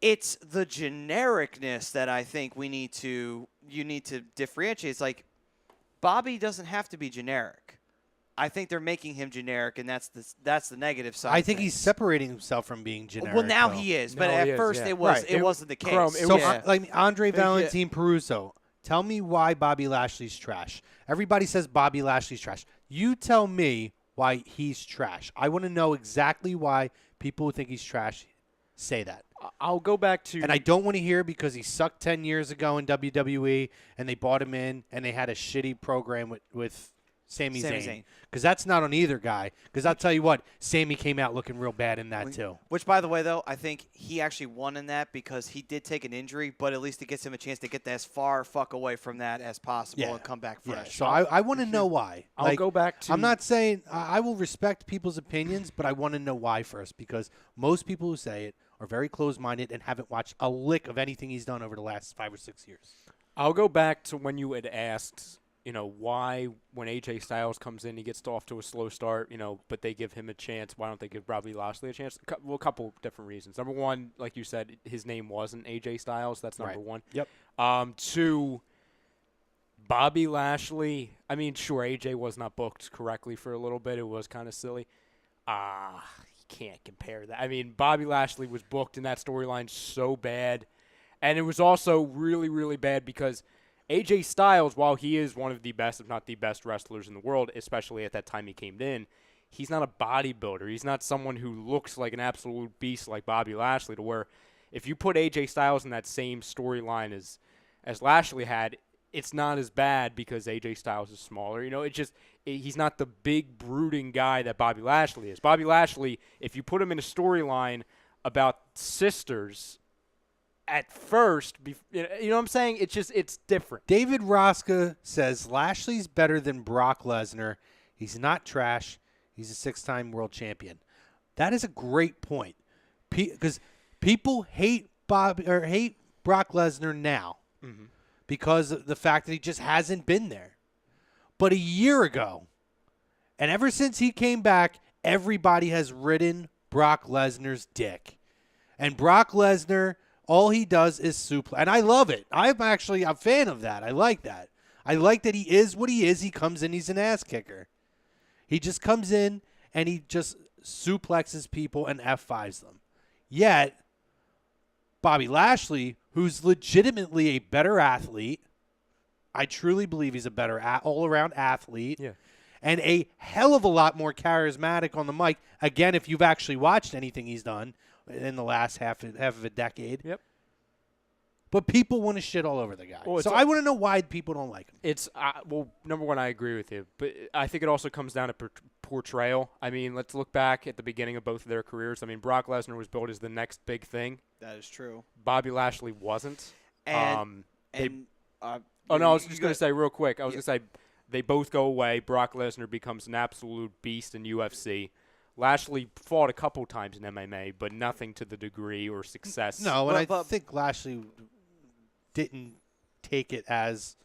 It's the genericness that I think you need to differentiate. It's like, Bobby doesn't have to be generic. I think they're making him generic, and that's the negative side. I think he's separating himself from being generic. Well, now though. he is, No, but he at is, first yeah. it was Right. it wasn't the case. Chrome, it So, was- like Andre Valentine Peruso, tell me why Bobby Lashley's trash. Everybody says Bobby Lashley's trash. You tell me why he's trash. I want to know exactly why people who think he's trash say that. I'll go back to. And I don't want to hear because he sucked 10 years ago in WWE, and they bought him in, and they had a shitty program with Sami Sami Zayn. Zayn. Because that's not on either guy. Because I'll tell you what, Sami came out looking real bad in that too. Which, by the way, though, I think he actually won in that because he did take an injury, but at least it gets him a chance to get as far fuck away from that as possible and come back Yeah. fresh. So I want to know why. I'll go back to. I'm not saying I will respect people's opinions, but I want to know why first, because most people who say it are very closed-minded and haven't watched a lick of anything he's done over the last 5 or 6 years. I'll go back to when you had asked, why when AJ Styles comes in, he gets off to a slow start, but they give him a chance. Why don't they give Bobby Lashley a chance? Well, a couple different reasons. Number one, like you said, his name wasn't AJ Styles. That's number one. Yep. Two, Bobby Lashley. I mean, sure, AJ was not booked correctly for a little bit. It was kind of silly. You can't compare that. I mean, Bobby Lashley was booked in that storyline so bad. And it was also really, really bad because AJ Styles, while he is one of the best, if not the best wrestlers in the world, especially at that time he came in, he's not a bodybuilder. He's not someone who looks like an absolute beast like Bobby Lashley, to where if you put AJ Styles in that same storyline as Lashley had, it's not as bad because AJ Styles is smaller. He's not the big brooding guy that Bobby Lashley is. Bobby Lashley, if you put him in a storyline about sisters at first, you know what I'm saying? It's different. David Rosca says Lashley's better than Brock Lesnar. He's not trash. He's a 6-time world champion. That is a great point because people hate Brock Lesnar now because of the fact that he just hasn't been there. But a year ago, and ever since he came back, everybody has ridden Brock Lesnar's dick. And Brock Lesnar, all he does is suplex. And I love it. I'm actually a fan of that. I like that. I like that he is what he is. He comes in, he's an ass kicker. He just comes in and he just suplexes people and F5s them. Yet, Bobby Lashley, who's legitimately a better athlete, I truly believe he's a better all-around athlete, and a hell of a lot more charismatic on the mic. Again, if you've actually watched anything he's done in the last half of a decade. Yep. But people want to shit all over the guy. Well, so I want to know why people don't like him. It's number one, I agree with you, but I think it also comes down to portrayal. I mean, let's look back at the beginning of both of their careers. I mean, Brock Lesnar was billed as the next big thing. That is true. Bobby Lashley wasn't. I was just going to say real quick. I was going to say they both go away. Brock Lesnar becomes an absolute beast in UFC. Lashley fought a couple times in MMA, but nothing to the degree or success. No, and I think Lashley didn't take it as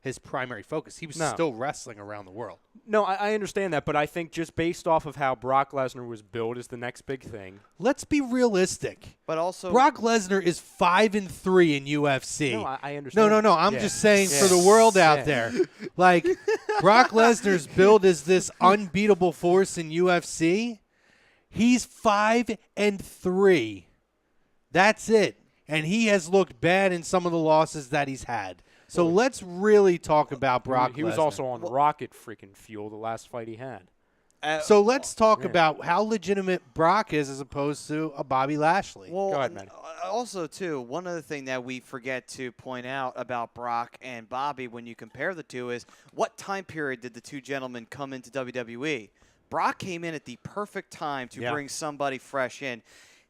his primary focus. He was still wrestling around the world. No, I understand that, but I think just based off of how Brock Lesnar was billed as the next big thing. Let's be realistic. But also, Brock Lesnar is 5-3 in UFC. No, I understand. No. I'm just saying for the world out there. Like, Brock Lesnar's billed as this unbeatable force in UFC. He's 5-3. That's it. And he has looked bad in some of the losses that he's had. So let's really talk about Brock Lesnar. He was also on rocket freaking fuel the last fight he had. So let's talk about how legitimate Brock is as opposed to a Bobby Lashley. Well, go ahead, man. Also, too, one other thing that we forget to point out about Brock and Bobby when you compare the two is what time period did the two gentlemen come into WWE? Brock came in at the perfect time to bring somebody fresh in.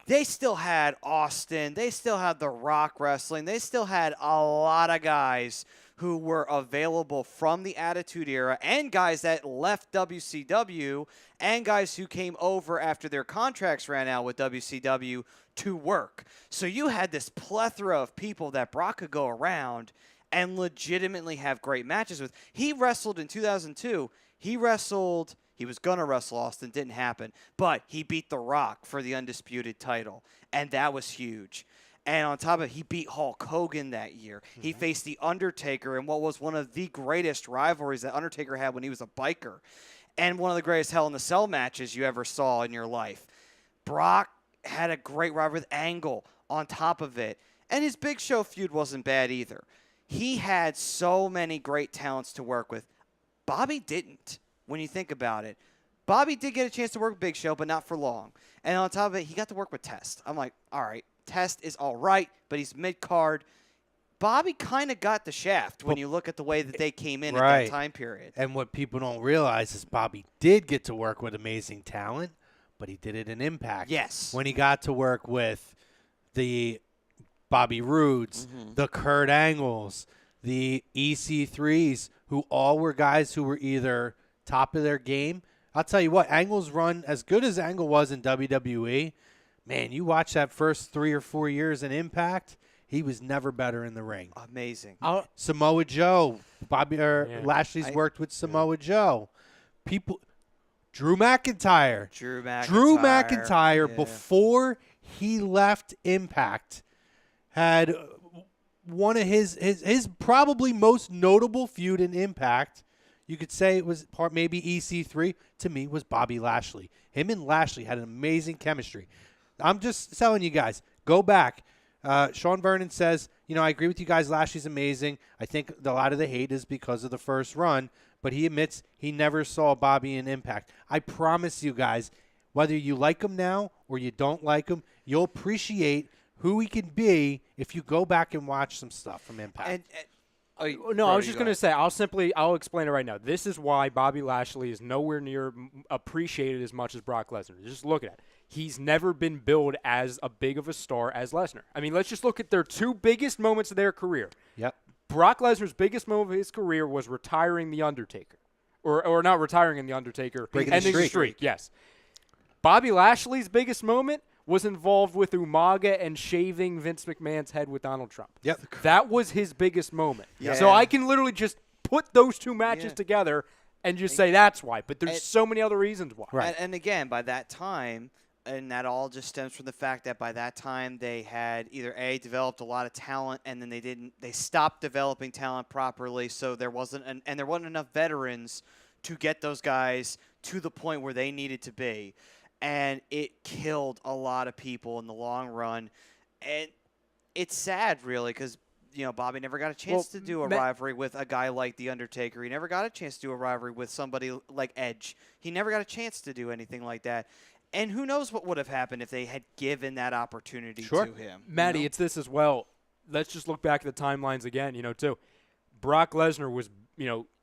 They still had Austin. They still had The Rock wrestling. They still had a lot of guys who were available from the Attitude Era and guys that left WCW and guys who came over after their contracts ran out with WCW to work. So you had this plethora of people that Brock could go around and legitimately have great matches with. He wrestled in 2002. He was going to wrestle Austin, didn't happen, but he beat The Rock for the undisputed title, and that was huge. And on top of it, he beat Hulk Hogan that year. He faced The Undertaker in what was one of the greatest rivalries that Undertaker had when he was a biker, and one of the greatest Hell in a Cell matches you ever saw in your life. Brock had a great rivalry with Angle on top of it, and his Big Show feud wasn't bad either. He had so many great talents to work with. Bobby didn't. When you think about it, Bobby did get a chance to work with Big Show, but not for long. And on top of it, he got to work with Test. I'm like, all right, Test is all right, but he's mid-card. Bobby kind of got the shaft when you look at the way that they came in at that time period. And what people don't realize is Bobby did get to work with amazing talent, but he did it in Impact. Yes. When he got to work with the Bobby Roodes, the Kurt Angles, the EC3s, who all were guys who were either top of their game. I'll tell you what, Angle's run, as good as Angle was in WWE, man, you watch that first 3 or 4 years in Impact, he was never better in the ring. Amazing. Samoa Joe, Lashley's worked with Samoa Joe. Drew McIntyre. Drew McIntyre before he left Impact, had one of his probably most notable feud in Impact. You could say it was maybe EC3. To me, was Bobby Lashley. Him and Lashley had an amazing chemistry. I'm just telling you guys, go back. Sean Vernon says, I agree with you guys. Lashley's amazing. I think a lot of the hate is because of the first run, but he admits he never saw Bobby in Impact. I promise you guys, whether you like him now or you don't like him, you'll appreciate who he can be if you go back and watch some stuff from Impact. No, I was just going to say, I'll explain it right now. This is why Bobby Lashley is nowhere near appreciated as much as Brock Lesnar. Just look at it. He's never been billed as a big of a star as Lesnar. I mean, let's just look at their two biggest moments of their career. Yep. Brock Lesnar's biggest moment of his career was retiring The Undertaker. Or not retiring in The Undertaker. Breaking the streak. Yes. Bobby Lashley's biggest moment was involved with Umaga and shaving Vince McMahon's head with Donald Trump. Yep. That was his biggest moment. Yeah. So I can literally just put those two matches together and just say that's why. But there's so many other reasons why. Right. And again, by that time, and that all just stems from the fact that by that time they had either developed a lot of talent, and then they stopped developing talent properly, so there wasn't enough veterans to get those guys to the point where they needed to be. And it killed a lot of people in the long run. And it's sad, really, because, Bobby never got a chance to do a rivalry with a guy like The Undertaker. He never got a chance to do a rivalry with somebody like Edge. He never got a chance to do anything like that. And who knows what would have happened if they had given that opportunity to him. Matty, it's this as well. Let's just look back at the timelines again, too. Brock Lesnar was,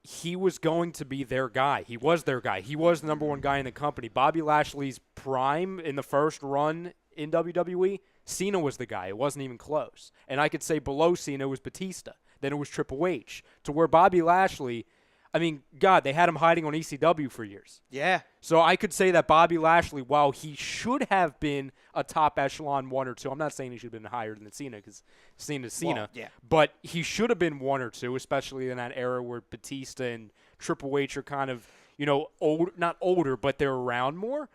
he was going to be their guy. He was their guy. He was the number one guy in the company. Bobby Lashley's prime in the first run in WWE, Cena was the guy. It wasn't even close. And I could say below Cena was Batista. Then it was Triple H. To where Bobby Lashley, they had him hiding on ECW for years. Yeah. So I could say that Bobby Lashley, while he should have been a top echelon 1 or 2, I'm not saying he should have been higher than Cena because Cena's Cena. Well, yeah. But he should have been 1 or 2, especially in that era where Batista and Triple H are kind of, not older, but they're around more.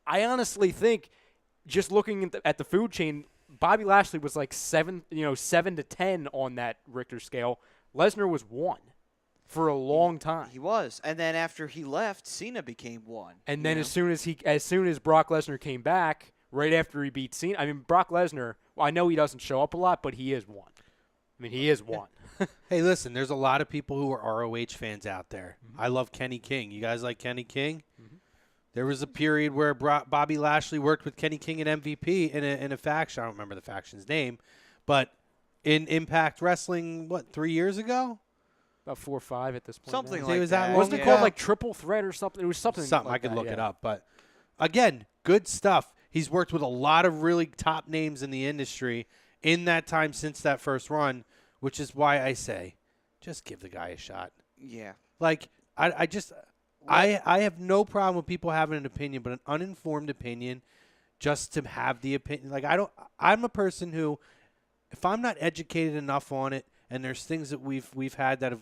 I honestly think, just looking at the food chain, Bobby Lashley was like 7 to 10 on that Richter scale. Lesnar was 1. For a long time. He was. And then after he left, Cena became 1. And then as soon as Brock Lesnar came back, right after he beat Cena, Brock Lesnar, I know he doesn't show up a lot, but he is 1. He is 1. Hey, listen, there's a lot of people who are ROH fans out there. Mm-hmm. I love Kenny King. You guys like Kenny King? Mm-hmm. There was a period where Bobby Lashley worked with Kenny King and MVP in a faction. I don't remember the faction's name, but in Impact Wrestling, 3 years ago? About 4 or 5 at this point. Something now. like was that that. long Wasn't it called like Triple Threat or something? It was something. Something. Like I could look that, it up. But, again, good stuff. He's worked with a lot of really top names in the industry in that time since that first run, which is why I say just give the guy a shot. Yeah. I have no problem with people having an opinion, but an uninformed opinion just to have the opinion. I'm a person who, if I'm not educated enough on it, and there's things that we've had that have,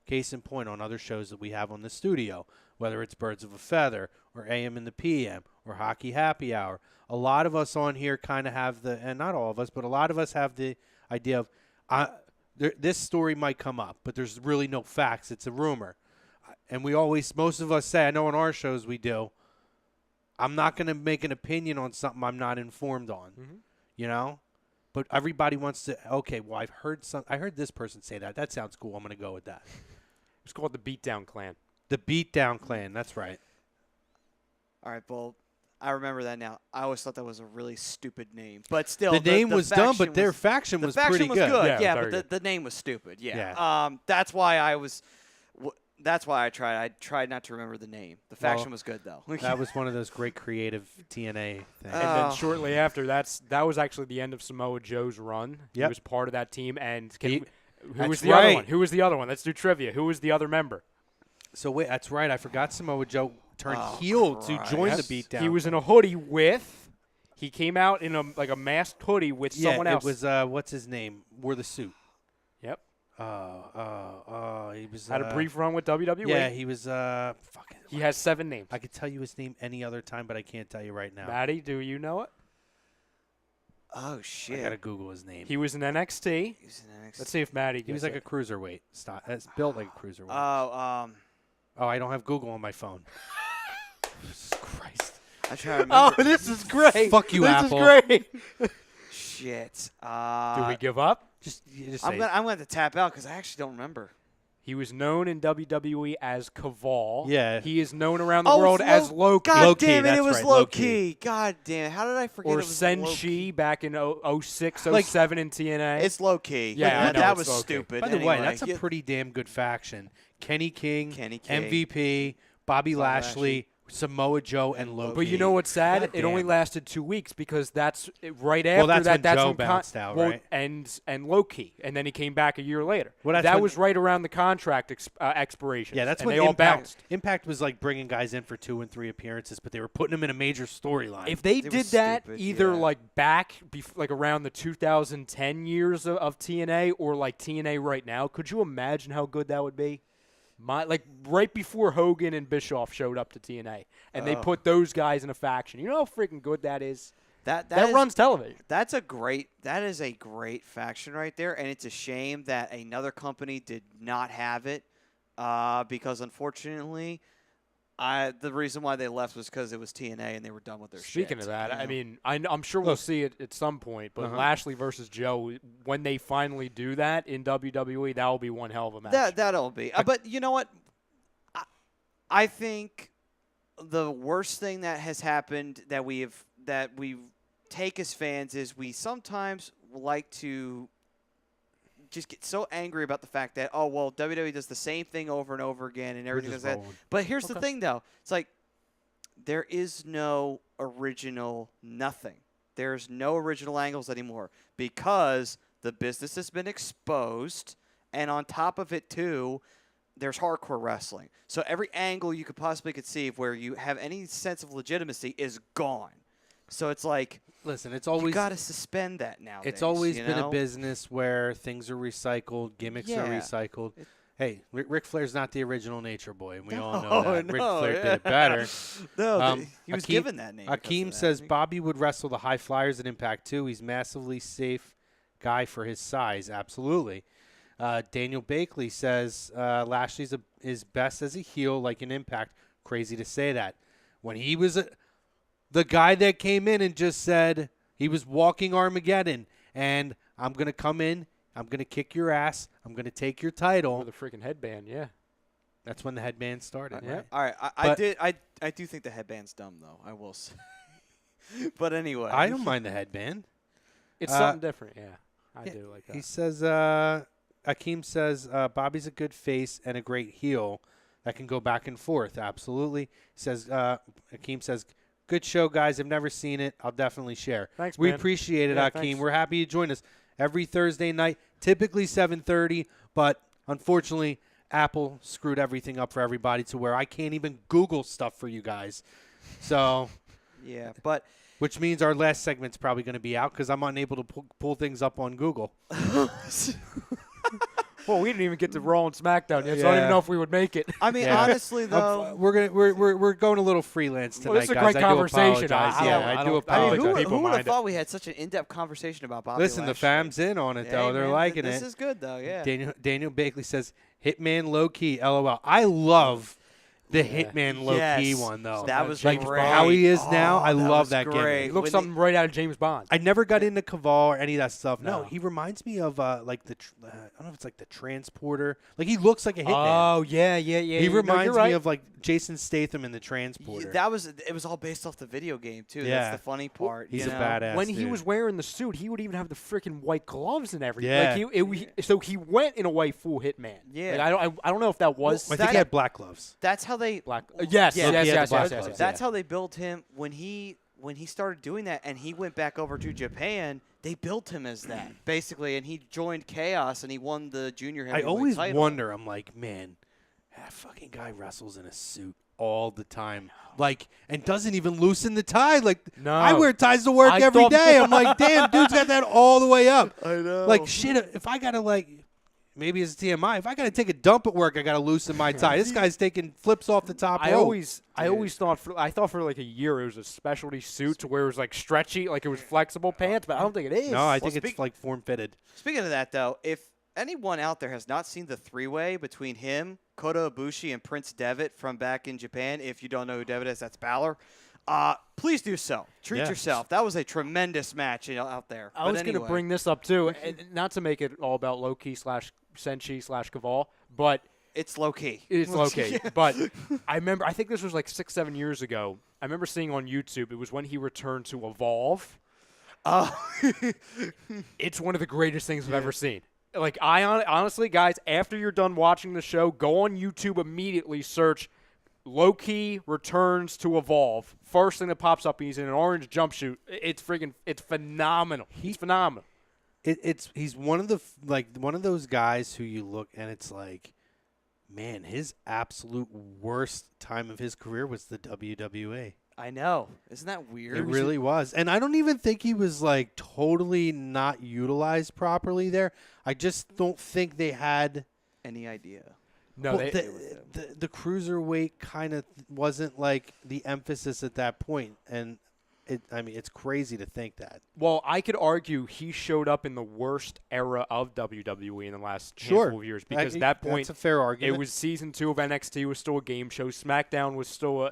case in point, on other shows that we have on the studio, whether it's Birds of a Feather or AM and the PM or Hockey Happy Hour. A lot of us on here kind of have and not all of us, but a lot of us have the idea of this story might come up, but there's really no facts. It's a rumor. And most of us say, I know on our shows we do, I'm not going to make an opinion on something I'm not informed on, But everybody wants to, I heard this person say that. That sounds cool. I'm going to go with that. It's called the Beatdown Clan. The Beatdown Clan. That's right. All right, well, I remember that now. I always thought that was a really stupid name. But still, the name was dumb, but their faction was pretty good. Yeah, very but the name was stupid. Yeah. Yeah. That's why that's why I tried not to remember the name. The faction was good, though. That was one of those great creative TNA things. And then shortly after, that was actually the end of Samoa Joe's run. He Yep. was part of that team. And who That's was the other right. one? Who was the other one? Let's do trivia. Who was the other member? So wait, that's right. I forgot Samoa Joe turned heel to join the Beatdown. He was in a hoodie with. He came out in a masked hoodie with someone else. It was what's his name? Wore the suit. Yep. He was Had a brief run with WWE. Yeah, he was He has 7 names. I could tell you his name any other time, but I can't tell you right now. Maddie, do you know it? Oh, shit. I gotta Google his name. He was in NXT. He was in NXT. Let's see if Maddie gets He was like it. a cruiserweight. It's built like a cruiserweight. Oh, I don't have Google on my phone. Jesus Christ. I'm trying to remember. Oh, this is great. Fuck you, Apple. This is great. Shit. Do we give up? Just say I'm gonna have to tap out because I actually don't remember. He was known in WWE as Kaval. Yeah. He is known around the world as Loki. God Low-key, damn it, that's it was right, low-key. God damn it. How did I forget Or it was low-key? Senshi back in 06, Like, 07 in TNA. It's low-key. Yeah, I know that it's was low-key. stupid. By the way, Anyway, that's a pretty damn good faction. Kenny King, Kenny King. MVP, Bobby Lashley, Samoa Joe, and Loki. But you know what's sad? God It only damn. lasted 2 weeks because that's right after that's that. when That's Joe when bounced out, right? And Loki, and then he came back a year later. Well, that's that when- was right around the contract expiration. Yeah, that's and when they all Impact, bounced. Impact was like bringing guys in for 2 and 3 appearances, but they were putting them in a major storyline. If they It was did that stupid, either yeah. like back like around the 2010 years of TNA or like TNA right now, could you imagine how good that would be? Like right before Hogan and Bischoff showed up to TNA, and they put those guys in a faction. You know how freaking good that is. That That is- runs television. That is a great faction right there, and it's a shame that another company did not have it, because unfortunately, the reason why they left was because it was TNA and they were done with their Speaking shit. of that, you I know? mean, I'm sure we'll Look. see it at some point. But Uh-huh. Lashley versus Joe, when they finally do that in WWE, that will be one hell of a match. That'll be. But you know what? I think the worst thing that has happened that we take as fans is we sometimes like to just get so angry about the fact that WWE does the same thing over and over again and everything just like that. rolling. But here's the Okay. thing though. It's like there is no original nothing. There's no original angles anymore because the business has been exposed, and on top of it too, there's hardcore wrestling. So every angle you could possibly conceive where you have any sense of legitimacy is gone. So it's like Listen, it's you always got to suspend that now. it's always you been know? a business where things are recycled, gimmicks are Yeah. recycled. Hey, Ric Flair's not the original Nature Boy, and we all know No, that. Ric no, Flair yeah. did it better. No, he was Akeem- given that name. because of Akeem that. says Bobby would wrestle the high flyers at Impact too. He's massively safe guy for his size. Absolutely. Daniel Bakley says Lashley's is best as a heel, like an Impact. Crazy to say that. When he was the guy that came in and just said he was walking Armageddon, and I'm going to come in, I'm going to kick your ass, I'm going to take your title. With a freaking headband, yeah. That's when the headband started. Yeah. Right? All right, I do think the headband's dumb though. I will say. But anyway, I don't mind the headband. It's something different, yeah. I do like that. He says, Akeem says, Bobby's a good face and a great heel that can go back and forth. Absolutely. He says, Akeem says, good show, guys. I've never seen it. I'll definitely share. Thanks, We man. appreciate it, Yeah, Akeem. thanks. We're happy you joined us every Thursday night, typically 7:30, but unfortunately, Apple screwed everything up for everybody to where I can't even Google stuff for you guys. So, yeah, but which means our last segment's probably going to be out because I'm unable to pull things up on Google. Well, we didn't even get to Raw and SmackDown yet, so I don't Yeah. even know if we would make it. I mean, Yeah. honestly though, We're going a little freelance tonight, Well, this is a guys. great I do conversation. apologize. I Yeah, don't- I I do don't- I mean, apologize. People who would have mind it. thought we had such an in-depth conversation about Bobby Listen, the Lashley? fam's in on it, Hey, though. They're man, liking this it. is good though. Yeah. Daniel Bakley says, Hitman low key, LOL. I love the Hitman low key Yes. one, though. That was like great. how he is Oh, now. I that love was that great. gimmick. He looks When something right out of James Bond. I never got into Caval or any of that stuff. No, No. he reminds me of like the I don't know if it's like the Transporter. Like he looks like a Hitman. Oh, yeah. He reminds me of like Jason Statham in the Transporter. It was all based off the video game too. Yeah. That's the funny part. He's you a know? badass. When he dude. was wearing the suit, he would even have the freaking white gloves and everything. Yeah. Like so he went in a way full Hitman. Yeah. Like, I don't know if that was I think he had black gloves. That's how they. black. Yes, Yeah. yes, He had yes, the black yes, gloves. yes. That's how they built him when he started doing that, and he went back over to Japan. They built him as that basically, and he joined Chaos, and he won the junior I heavyweight always title. wonder. I'm like, man, that fucking guy wrestles in a suit all the time, like, and doesn't even loosen the tie. Like, No. I wear ties to work I every thought- day. I'm like, damn, dude's got that all the way up. I know. Like, shit, if I gotta like. Maybe it's TMI. If I gotta take a dump at work, I gotta loosen my tie. This guy's taking flips off the top I rope. always thought for like a year it was a specialty suit to where it was like stretchy, like it was flexible pants, but I don't think it is. No, I think it's speak- like form fitted. Speaking of that, though, if anyone out there has not seen the three-way between him, Kota Ibushi, and Prince Devitt from back in Japan, if you don't know who Devitt is, that's Balor. Please do so. Treat Yeah. yourself. That was a tremendous match out there. I But was going to anyway. bring this up too, and not to make it all about Loki / Senshi / Caval, but It's low key. It's low key. But I think this was like 6-7 years ago. I remember seeing on YouTube, it was when he returned to Evolve. Oh. It's one of the greatest things I've ever seen. Like, honestly, guys, after you're done watching the show, go on YouTube immediately, search low-key returns to Evolve. First thing that pops up, he's in an orange jumpsuit. It's phenomenal. He's phenomenal. He's one of one of those guys who you look and it's like, man, his absolute worst time of his career was the WWE. I know. Isn't that weird? It really was. And I don't even think he was like totally not utilized properly there. I just don't think they had any idea. No, well, the cruiserweight kind of wasn't like the emphasis at that point. And it's crazy to think that. Well, I could argue he showed up in the worst era of WWE in the last handful of years because at that point, that's a fair argument. It was season 2 of NXT was still a game show. SmackDown was still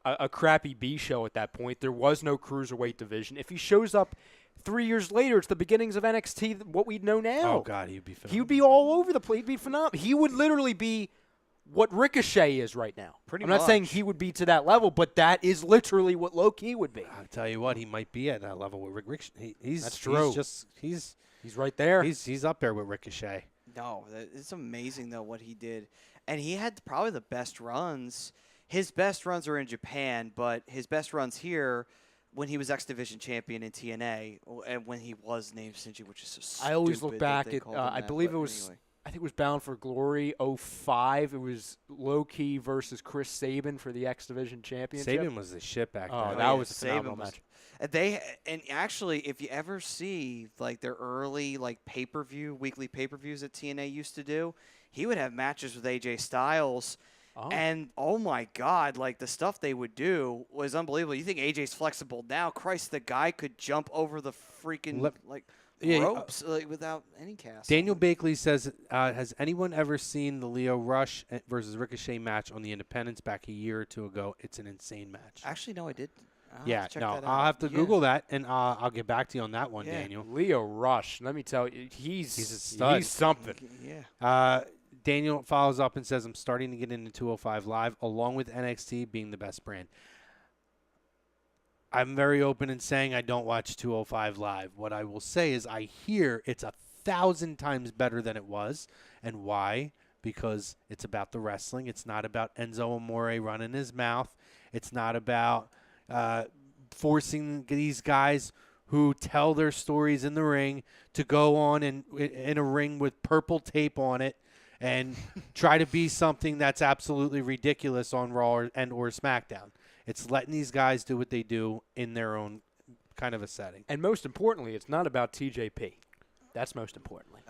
a crappy B show at that point. There was no cruiserweight division. If he shows up 3 years later, it's the beginnings of NXT, what we know now. Oh God, he'd be phenomenal. He would be all over the place. He'd be phenomenal. He would literally be what Ricochet is right now. I'm not saying he would be to that level, but that is literally what Low-Key would be. I'll tell you what, he might be at that level with Ricochet. That's true. He's right there. He's up there with Ricochet. No, it's amazing though what he did, and he had probably the best runs. His best runs are in Japan, but his best runs here when he was X Division champion in TNA and when he was named Shinji, which is so stupid. I always look back at I believe it was. Anyway. I think it was Bound for Glory 05. It was Low-Key versus Chris Sabin for the X Division championship. Sabin was the shit back then. Oh, that was a phenomenal match. And actually, if you ever see like their early like weekly pay-per-views that TNA used to do, he would have matches with AJ Styles. Oh. And, oh, my God, like, the stuff they would do was unbelievable. You think AJ's flexible now? Christ, the guy could jump over the freaking, ropes without any cast. Daniel Bakley says, has anyone ever seen the Lio Rush versus Ricochet match on the Independence back a year or two ago? It's an insane match. Actually, no, I did. I'll have to Google that, and I'll get back to you on that one, Daniel. Lio Rush, let me tell you, he's a stud. He's something. Yeah. Daniel follows up and says, I'm starting to get into 205 Live, along with NXT being the best brand. I'm very open in saying I don't watch 205 Live. What I will say is I hear it's 1,000 times better than it was. And why? Because it's about the wrestling. It's not about Enzo Amore running his mouth. It's not about forcing these guys who tell their stories in the ring to go on in a ring with purple tape on it and try to be something that's absolutely ridiculous on Raw or SmackDown. It's letting these guys do what they do in their own kind of a setting. And most importantly, it's not about TJP. That's most importantly.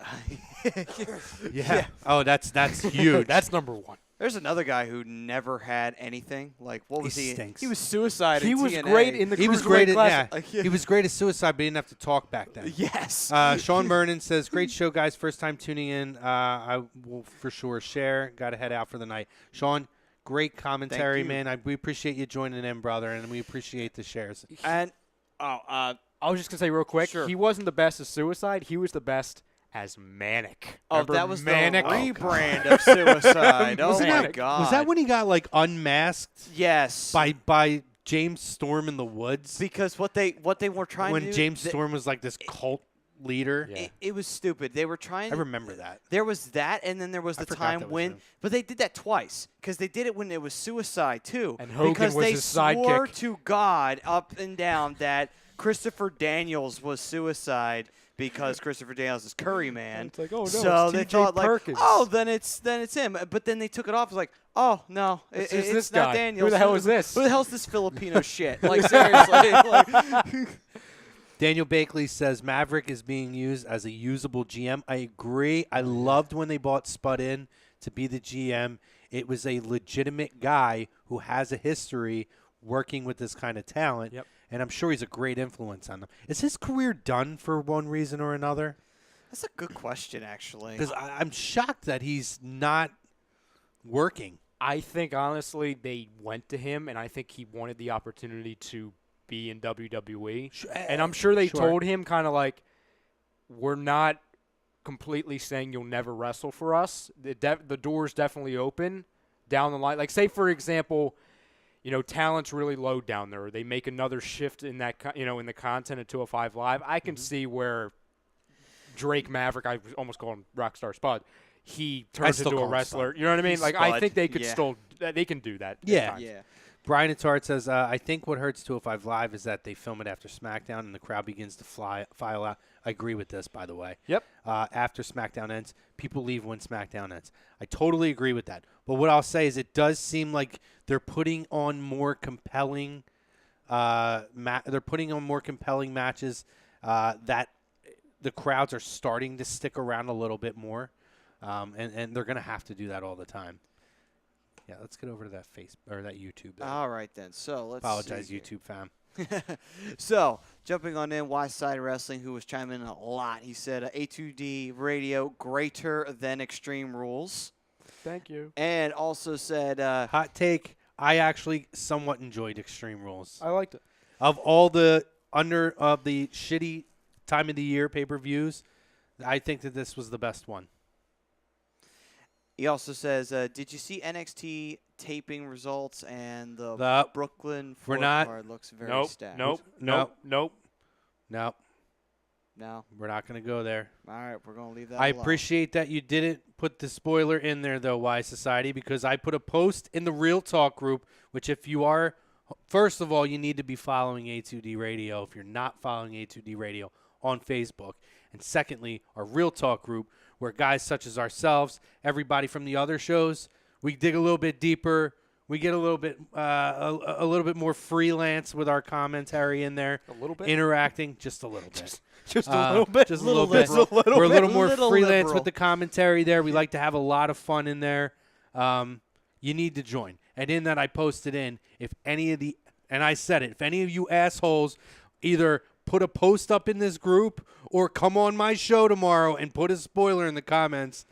Yeah. Oh, that's huge. That's number one. There's another guy who never had anything. Like, what was he? Stinks. He was Suicide. He in was TNA. great in the Cruiserweight Classic. He was great at Suicide, but he didn't have to talk back then. Yes. Sean Vernon says, great show, guys. First time tuning in. I will for sure share. Got to head out for the night. Sean, great commentary, man. We appreciate you joining in, brother, and we appreciate the shares. And I was just going to say real quick, he wasn't the best as Suicide. He was the best as Manic. Remember that was Manic? The rebrand of Suicide. Oh, my God. Was that when he got, like, unmasked? Yes. By James Storm in the woods? Because what they were trying to do. When James Storm was, like, this cult leader. Yeah. It was stupid. They were trying to. I remember that. There was that, and then there was the time when. But they did that twice because they did it when it was Suicide, too. And Hogan because was they his sidekick. swore to God up and down that Christopher Daniels was Suicide. Because Christopher Daniels is Curry Man. It's like, oh, no, so it's they TJ thought Perkins. like, oh, then it's him. But then they took it off. It's like, oh no, it's this not guy. Daniels. Who the hell is this? Who the hell is this Filipino shit? Like seriously. Daniel Bakley says Maverick is being used as a usable GM. I agree. I loved when they bought Spud in to be the GM. It was a legitimate guy who has a history working with this kind of talent. Yep. And I'm sure he's a great influence on them. Is his career done for one reason or another? That's a good question, actually. Because I'm shocked that he's not working. I think, honestly, they went to him, and I think he wanted the opportunity to be in WWE. And I'm sure they told him kind of like, we're not completely saying you'll never wrestle for us. The door's definitely open down the line. Like, say, for example, talent's really low down there. Or they make another shift in that, in the content of 205 Live. I can see where Drake Maverick, I almost call him Rockstar Spud, he turns into a wrestler. You know what I mean? He's like, Spud. I think they could they can do that. Yeah. Yeah. Brian Attard says, I think what hurts 205 Live is that they film it after SmackDown and the crowd begins to file out. I agree with this, by the way. Yep. After SmackDown ends, people leave when SmackDown ends. I totally agree with that. But what I'll say is it does seem like they're putting on more compelling they're putting on more compelling matches that the crowds are starting to stick around a little bit more. And they're going to have to do that all the time. Yeah, let's get over to that that YouTube. There. All right, then. So let's Apologize, see YouTube fam. So, jumping on in, West Side Wrestling, who was chiming in a lot. He said, A2D Radio, greater than Extreme Rules. Thank you. And also said, Hot take, I actually somewhat enjoyed Extreme Rules. I liked it. Of all the shitty time of the year pay-per-views, I think that this was the best one. he also says, did you see NXT taping results and the Brooklyn we're fourth not. card looks very stacked? Nope. No, No? we're not going to go there. All right, we're going to leave that I alone. appreciate that you didn't put the spoiler in there, though, Wise Society, because I put a post in the Real Talk group, which if you are, first of all, you need to be following A2D Radio if you're not following A2D Radio on Facebook. And secondly, our Real Talk group, where guys such as ourselves, everybody from the other shows, we dig a little bit deeper. We get a little bit more freelance with our commentary in there. A little bit? Interacting just a little bit. Just a little bit. Just a little bit. We're a little more freelance with the commentary there. We like to have a lot of fun in there. You need to join. And in that I posted in, if any of you assholes either put a post up in this group or come on my show tomorrow and put a spoiler in the comments,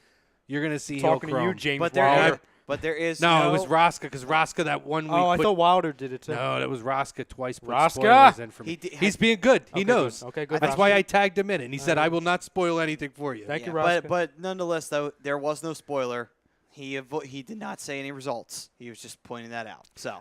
you're going to see Talking Hill to you, Chrome. James But Wilder. there is No, it was Rosca, because Rosca that 1 week. Oh, I thought Wilder did it too. No, that was Rosca twice put Rosca? spoilers in for me. He's being good. He Okay, knows. good. Okay, good. That's why I tagged him in it. And he said, I will not spoil anything for you. Thank you, but Roscoe. but nonetheless, though, there was no spoiler. He did not say any results. He was just pointing that out. So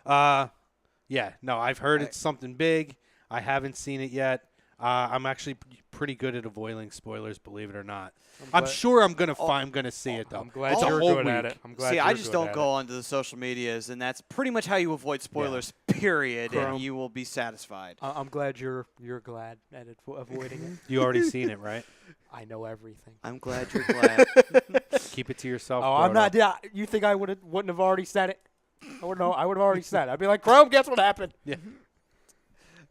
Yeah, no, I've heard it's something big. I haven't seen it yet. I'm actually pretty good at avoiding spoilers, believe it or not. I'm sure I'm gonna see it though. I'm glad It's a you're whole good at week. it. I'm glad see, you're I just good don't at go it. onto the social medias, and that's pretty much how you avoid spoilers. Period, Chrome. and you will be satisfied. I'm glad you're glad at avoiding it. You already seen it, right? I know everything. I'm glad you're glad. Keep it to yourself. Oh, I'm Brodo. not. Yeah, you think I wouldn't have already said it? I would know. I would have already said it. I'd be like, Chrome, guess what happened? Yeah.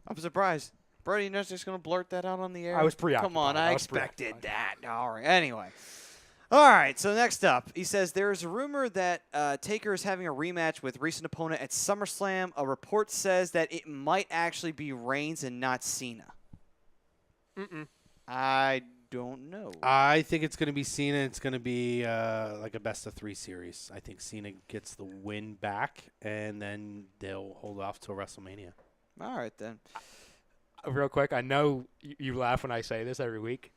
I'm surprised. Brody, you're not just going to blurt that out on the air? I was preoccupied. Come on, I I was expected preoccupied. that. All right. Anyway. All right, so next up, he says there is a rumor that Taker is having a rematch with recent opponent at SummerSlam. A report says that it might actually be Reigns and not Cena. I don't know. I think it's going to be Cena. It's going to be like a best-of-3 series. I think Cena gets the win back, and then they'll hold off till WrestleMania. All right, then. Real quick, I know you laugh when I say this every week.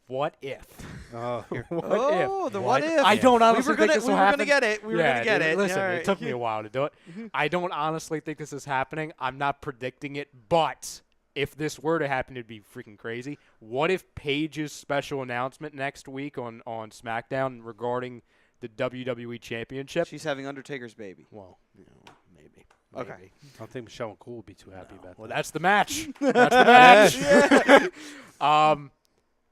What if? Oh, Oh, the what if? I don't honestly we were think this will gonna happen. get it. We were Yeah, going to get dude, it. Listen, All right. it took me a while to do it. I don't honestly think this is happening. I'm not predicting it, but if this were to happen, it'd be freaking crazy. What if Paige's special announcement next week on SmackDown regarding the WWE Championship? She's having Undertaker's baby. well, maybe. Okay. Maybe. I don't think Michelle McCool would be too happy about Well, that. that's the match. That's the match.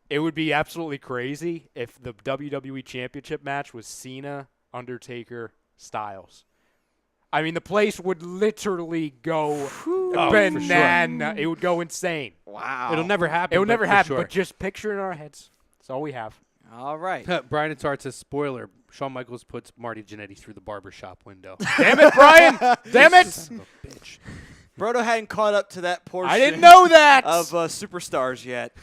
It would be absolutely crazy if the WWE Championship match was Cena, Undertaker, Styles. I mean, the place would literally go banana. It would go insane. Wow. It'll never happen. It would never for happen, sure. but just picture it in our heads. That's all we have. All right. Brian and Tart says, spoiler, Shawn Michaels puts Marty Jannetty through the barbershop window. Damn it, Brian! Damn it! Son of a bitch. Brodo hadn't caught up to that portion I didn't know that! of Superstars yet.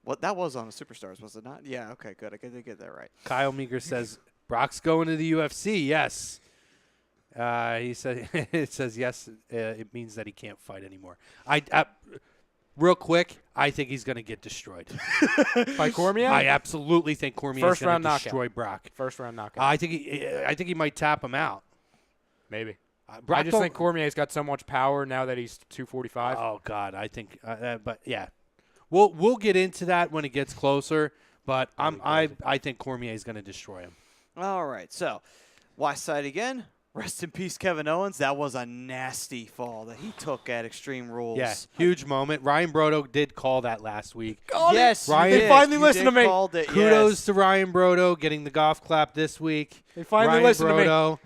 What that was on Superstars, was it not? Yeah, okay, good. I did get that right. Kyle Meager says, Brock's going to the UFC. Yes. He said it says yes. It means that he can't fight anymore. Real quick, I think he's going to get destroyed. By Cormier? I absolutely think Cormier is First going round to knockout. destroy Brock. First round knockout. I think he might tap him out. Maybe. Brock I just think Cormier's got so much power now that he's 245. Oh God, I think. But yeah, we'll get into that when it gets closer. But I think Cormier is going to destroy him. All right, so West Side again. Rest in peace, Kevin Owens. That was a nasty fall that he took at Extreme Rules. Yeah, huge moment. Ryan Brodo did call that last week. Yes, Ryan- you They did. finally You listened did to me. called it, Kudos yes. to Ryan Brodo getting the golf clap this week. They finally Ryan listened to me. Brodo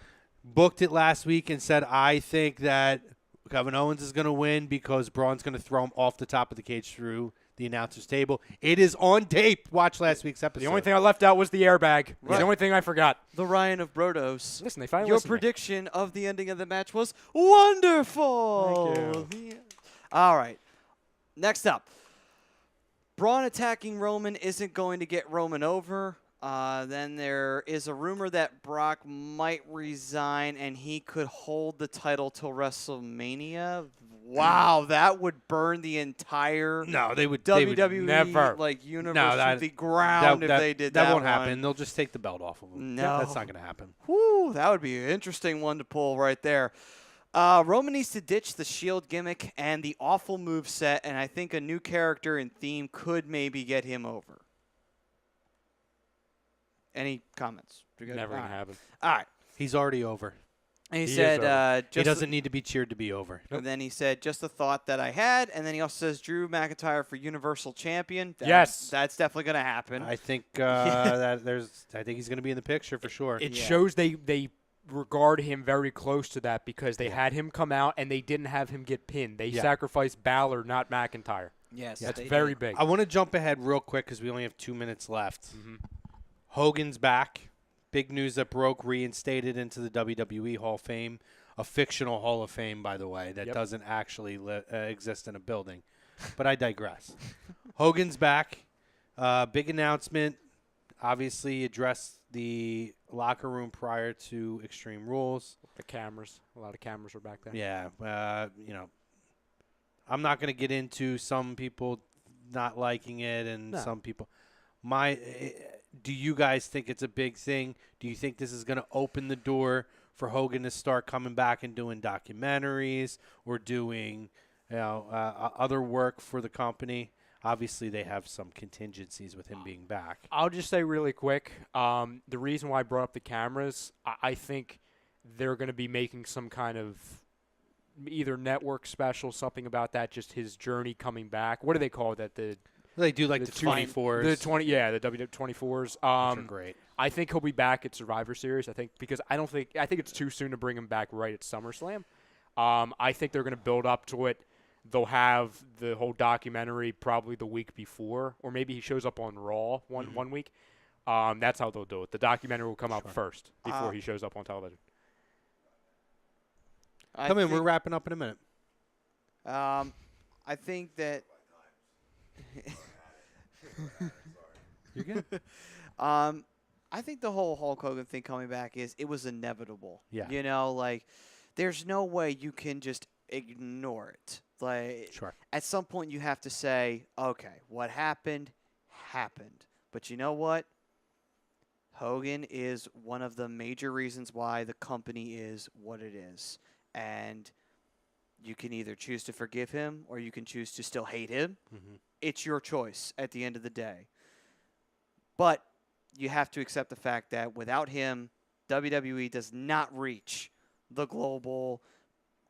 booked it last week and said, I think that Kevin Owens is going to win because Braun's going to throw him off the top of the cage through the announcer's table. It is on tape. Watch last week's episode. The only thing I left out was the airbag. It's Right. the only thing I forgot. The Ryan of Brodos. Listen, they finally Your listened to me. prediction of the ending of the match was wonderful. Thank you. All right. Next up. Braun attacking Roman isn't going to get Roman over. Then there is a rumor that Brock might resign and he could hold the title till WrestleMania. Wow, that would burn the entire No, they would WWE never. universe that- to the ground if they did that. That won't one. happen. They'll just take the belt off of him. No. That's not going to happen. Whew, that would be an interesting one to pull right there. Roman needs to ditch the Shield gimmick and the awful move set, and I think a new character and theme could maybe get him over. Any comments? Never All going right. to happen. All right. He's already over. And he He is said, over. He doesn't need to be cheered to be over. And then he said, just a thought that I had. And then he also says, Drew McIntyre for Universal Champion. Yes. That's definitely going to happen. I think I think he's going to be in the picture for sure. It Yeah. shows they regard him very close to that because they had him come out and they didn't have him get pinned. They sacrificed Balor, not McIntyre. Yes. That's they very did. big. I want to jump ahead real quick because we only have 2 minutes left. Hogan's back. Big news that broke, reinstated into the WWE Hall of Fame. A fictional Hall of Fame, by the way, that doesn't actually exist in a building. But I digress. Hogan's back. Big announcement. Obviously addressed the locker room prior to Extreme Rules. The cameras. A lot of cameras were back there. Yeah, I'm not going to get into some people not liking it and some people. Do you guys think it's a big thing? Do you think this is going to open the door for Hogan to start coming back and doing documentaries or doing other work for the company? Obviously, they have some contingencies with him being back. I'll just say really quick, the reason why I brought up the cameras, I think they're going to be making some kind of either network special, something about that, just his journey coming back. What do they call that? They do like the 24s. The W24s. Which are great. I think he'll be back at Survivor Series. I think it's too soon to bring him back right at SummerSlam. I think they're going to build up to it. They'll have the whole documentary probably the week before, or maybe he shows up on Raw one week. That's how they'll do it. The documentary will come out first before he shows up on television. Come in. We're wrapping up in a minute. I think that. You're good. I think the whole Hulk Hogan thing coming back it was inevitable. Yeah. There's no way you can just ignore it. Sure. At some point you have to say, okay, what happened, happened. But you know what? Hogan is one of the major reasons why the company is what it is. And you can either choose to forgive him or you can choose to still hate him. Mm-hmm. It's your choice at the end of the day. But you have to accept the fact that without him, WWE does not reach the global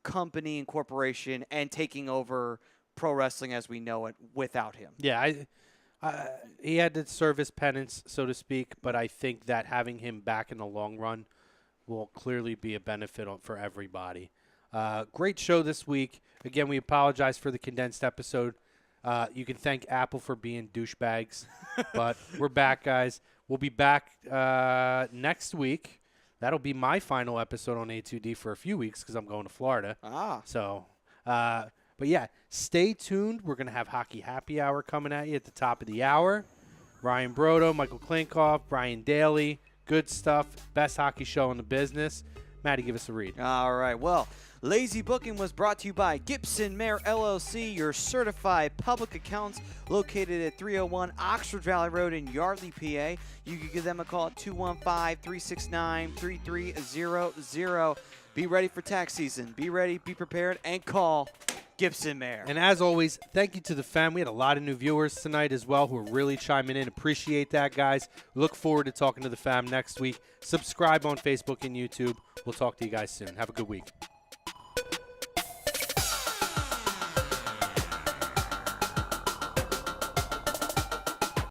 company and corporation and taking over pro wrestling as we know it without him. Yeah, he had to serve his penance, so to speak, but I think that having him back in the long run will clearly be a benefit for everybody. Great show this week. Again, we apologize for the condensed episode. You can thank Apple for being douchebags, but we're back, guys. We'll be back next week. That'll be my final episode on A2D for a few weeks because I'm going to Florida. So, but yeah, stay tuned. We're going to have Hockey Happy Hour coming at you at the top of the hour. Ryan Brodo, Michael Klinkoff, Brian Daly. Good stuff. Best hockey show in the business. Maddie, give us a read. All right. Well, Lazy Booking was brought to you by Gibson Mayer LLC, your certified public accountants located at 301 Oxford Valley Road in Yardley, PA. You can give them a call at 215-369-3300. Be ready for tax season. Be ready, be prepared, and call Gibson Mayer. And as always, thank you to the fam. We had a lot of new viewers tonight as well who are really chiming in. Appreciate that, guys. Look forward to talking to the fam next week. Subscribe on Facebook and YouTube. We'll talk to you guys soon. Have a good week.